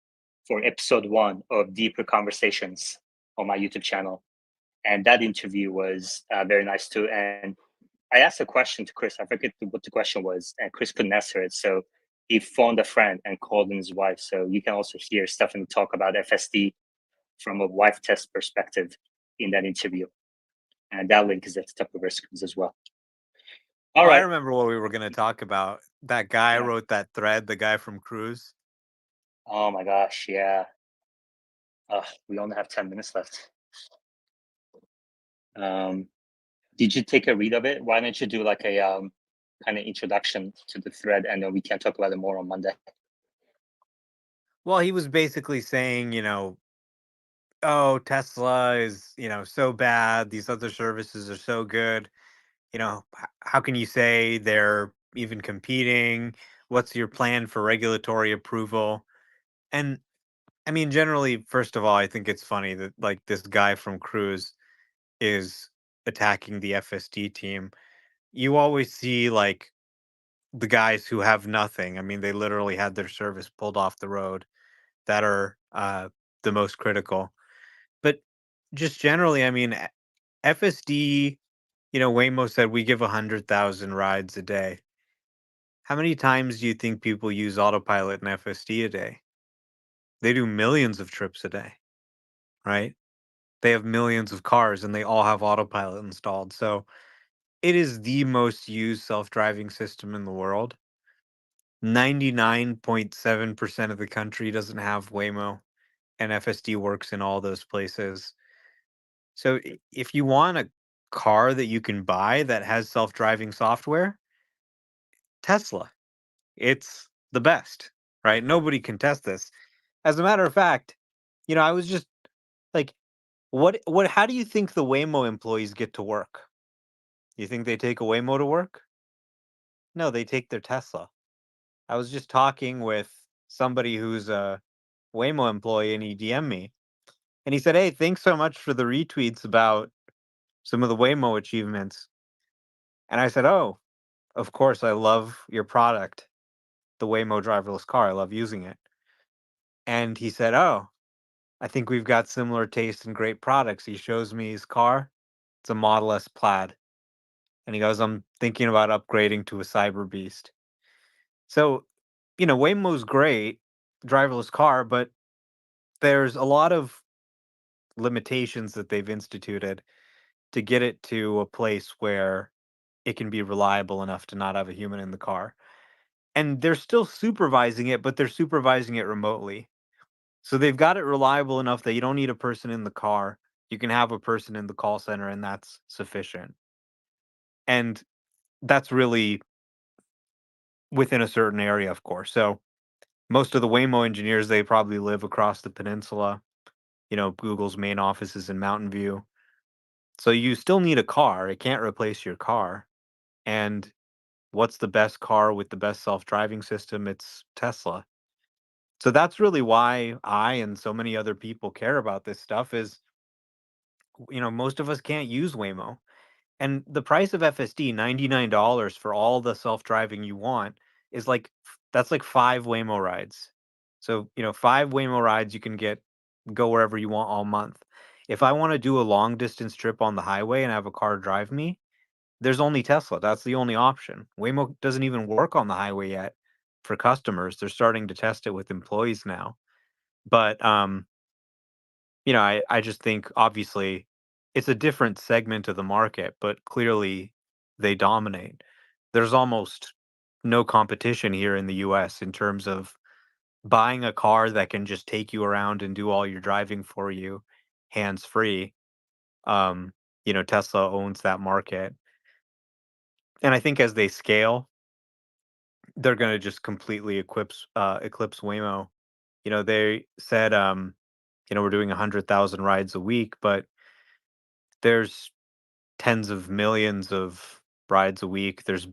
for episode 1 of Deeper Conversations on my YouTube channel. And that interview was very nice too. And I asked a question to Chris. I forget what the question was, and Chris couldn't answer it. So he phoned a friend and called in his wife. So you can also hear Stephanie talk about FSD from a wife test perspective in that interview. And that link is at the top of our screens as well. All I right. remember what we were going to talk about. That guy wrote that thread, the guy from Cruise. Oh my gosh, yeah. We only have 10 minutes left. Did you take a read of it? Why don't you do like a kind of introduction to the thread, and then we can talk about it more on Monday. Well, he was basically saying, oh, Tesla is, so bad. These other services are so good. How can you say they're even competing? What's your plan for regulatory approval? And I mean, generally, first of all, I think it's funny that like this guy from Cruise is attacking the FSD team. You always see like the guys who have nothing. I mean, they literally had their service pulled off the road that are the most critical. But just generally, I mean, FSD, Waymo said we give 100,000 rides a day. How many times do you think people use autopilot and FSD a day? They do millions of trips a day, right? They have millions of cars and they all have autopilot installed. So it is the most used self driving system in the world. 99.7% of the country doesn't have Waymo, and FSD works in all those places. So if you want a car that you can buy that has self driving software, Tesla. It's the best, right? Nobody can test this. As a matter of fact, I was just like, how do you think the Waymo employees get to work? You think they take a Waymo to work? No, they take their Tesla. I was just talking with somebody who's a Waymo employee and he DM'd me and he said, hey, thanks so much for the retweets about some of the Waymo achievements. And I said, oh, of course, I love your product, the Waymo driverless car. I love using it. And he said, oh, I think we've got similar taste and great products. He shows me his car. It's a Model S Plaid. And he goes, I'm thinking about upgrading to a Cyber Beast. So, Waymo's great, driverless car, but there's a lot of limitations that they've instituted to get it to a place where it can be reliable enough to not have a human in the car. And they're still supervising it, but they're supervising it remotely. So they've got it reliable enough that you don't need a person in the car, You can have a person in the call center, and that's sufficient. And that's really within a certain area, of course. So most of the Waymo engineers, they probably live across the peninsula. Google's main office is in Mountain View. So you still need a car. It can't replace your car. And what's the best car with the best self-driving system? It's Tesla. So that's really why I and so many other people care about this stuff is, most of us can't use Waymo. And the price of FSD, $99 for all the self-driving you want, is that's like 5 Waymo rides. So, 5 Waymo rides you can go wherever you want all month. If I want to do a long distance trip on the highway and have a car drive me, there's only Tesla. That's the only option. Waymo doesn't even work on the highway yet for customers. They're starting to test it with employees now. But I just think obviously it's a different segment of the market, but clearly they dominate. There's almost no competition here in the US in terms of buying a car that can just take you around and do all your driving for you hands free. Tesla owns that market. And I think as they scale, they're going to just completely eclipse Waymo. They said we're doing 100,000 rides a week, but there's tens of millions of rides a week. There's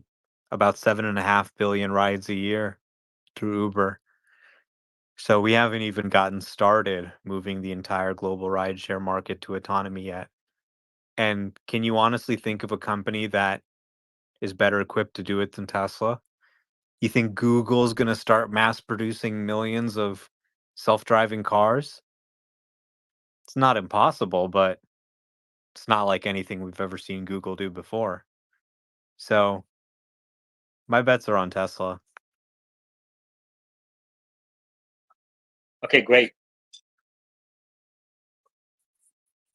about 7.5 billion rides a year through Uber. So we haven't even gotten started moving the entire global rideshare market to autonomy yet. And can you honestly think of a company that is better equipped to do it than Tesla? You think Google's going to start mass producing millions of self-driving cars? It's not impossible, but it's not like anything we've ever seen Google do before. So my bets are on Tesla. Okay, great.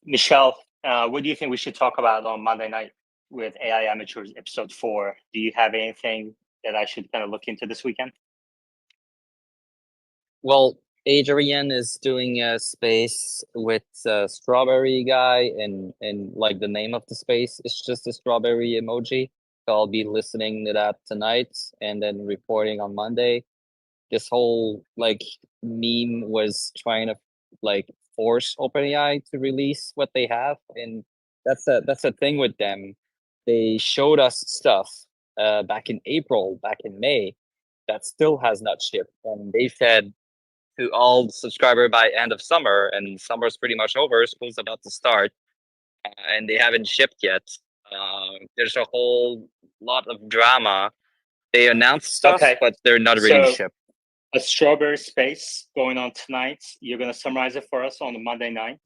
Michelle, what do you think we should talk about on Monday night with AI Amateurs episode 4? Do you have anything that I should kind of look into this weekend? Well, Adrian is doing a space with strawberry guy, and like the name of the space is just a strawberry emoji. So I'll be listening to that tonight and then reporting on Monday. This whole like meme was trying to like force OpenAI to release what they have, and that's a thing with them. They showed us stuff back in April, back in May, that still has not shipped, and they said to all subscriber by end of summer, and summer's pretty much over. School's about to start, and they haven't shipped yet. There's a whole lot of drama. They announced stuff, Okay. but they're not ready to So ship. a strawberry space going on tonight. You're going to summarize it for us on the Monday night.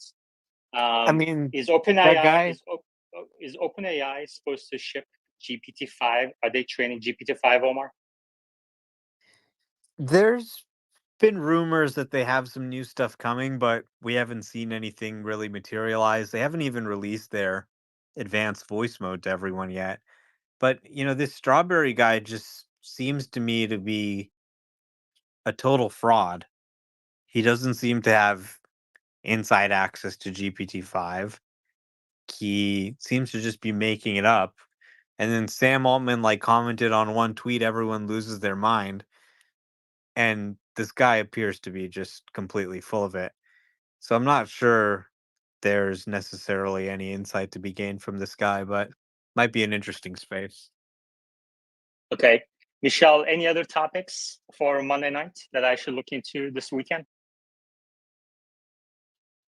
I mean, is that OpenAI guy, is OpenAI supposed to ship GPT-5? Are they training GPT-5, Omar? there's been rumors that they have some new stuff coming, but we haven't seen anything really materialize. They haven't even released their advanced voice mode to everyone yet. But, this strawberry guy just seems to me to be a total fraud. He doesn't seem to have inside access to GPT-5. He seems to just be making it up. And then Sam Altman commented on one tweet, everyone loses their mind. And this guy appears to be just completely full of it. So I'm not sure there's necessarily any insight to be gained from this guy, but might be an interesting space. Okay. Michelle, any other topics for Monday night that I should look into this weekend?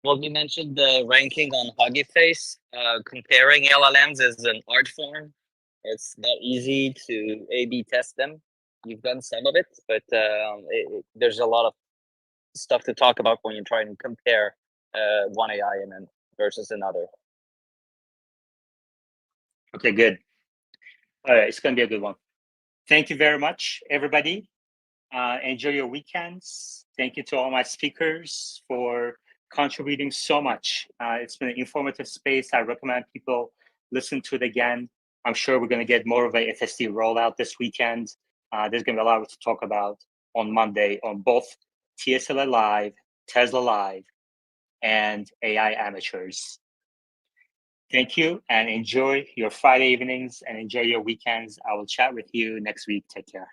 Well, you mentioned the ranking on Hugging Face. Comparing LLMs is an art form. It's not easy to A/B test them. You've done some of it, but there's a lot of stuff to talk about when you try and compare one AI and then versus another. Okay, good. All right, it's going to be a good one. Thank you very much, everybody. Enjoy your weekends. Thank you to all my speakers for contributing so much. It's been an informative space. I recommend people listen to it again. I'm sure we're going to get more of a FSD rollout this weekend. There's going to be a lot to talk about on Monday on both TSLA Live, Tesla Live, and AI Amateurs. Thank you, and enjoy your Friday evenings and enjoy your weekends. I will chat with you next week. Take care.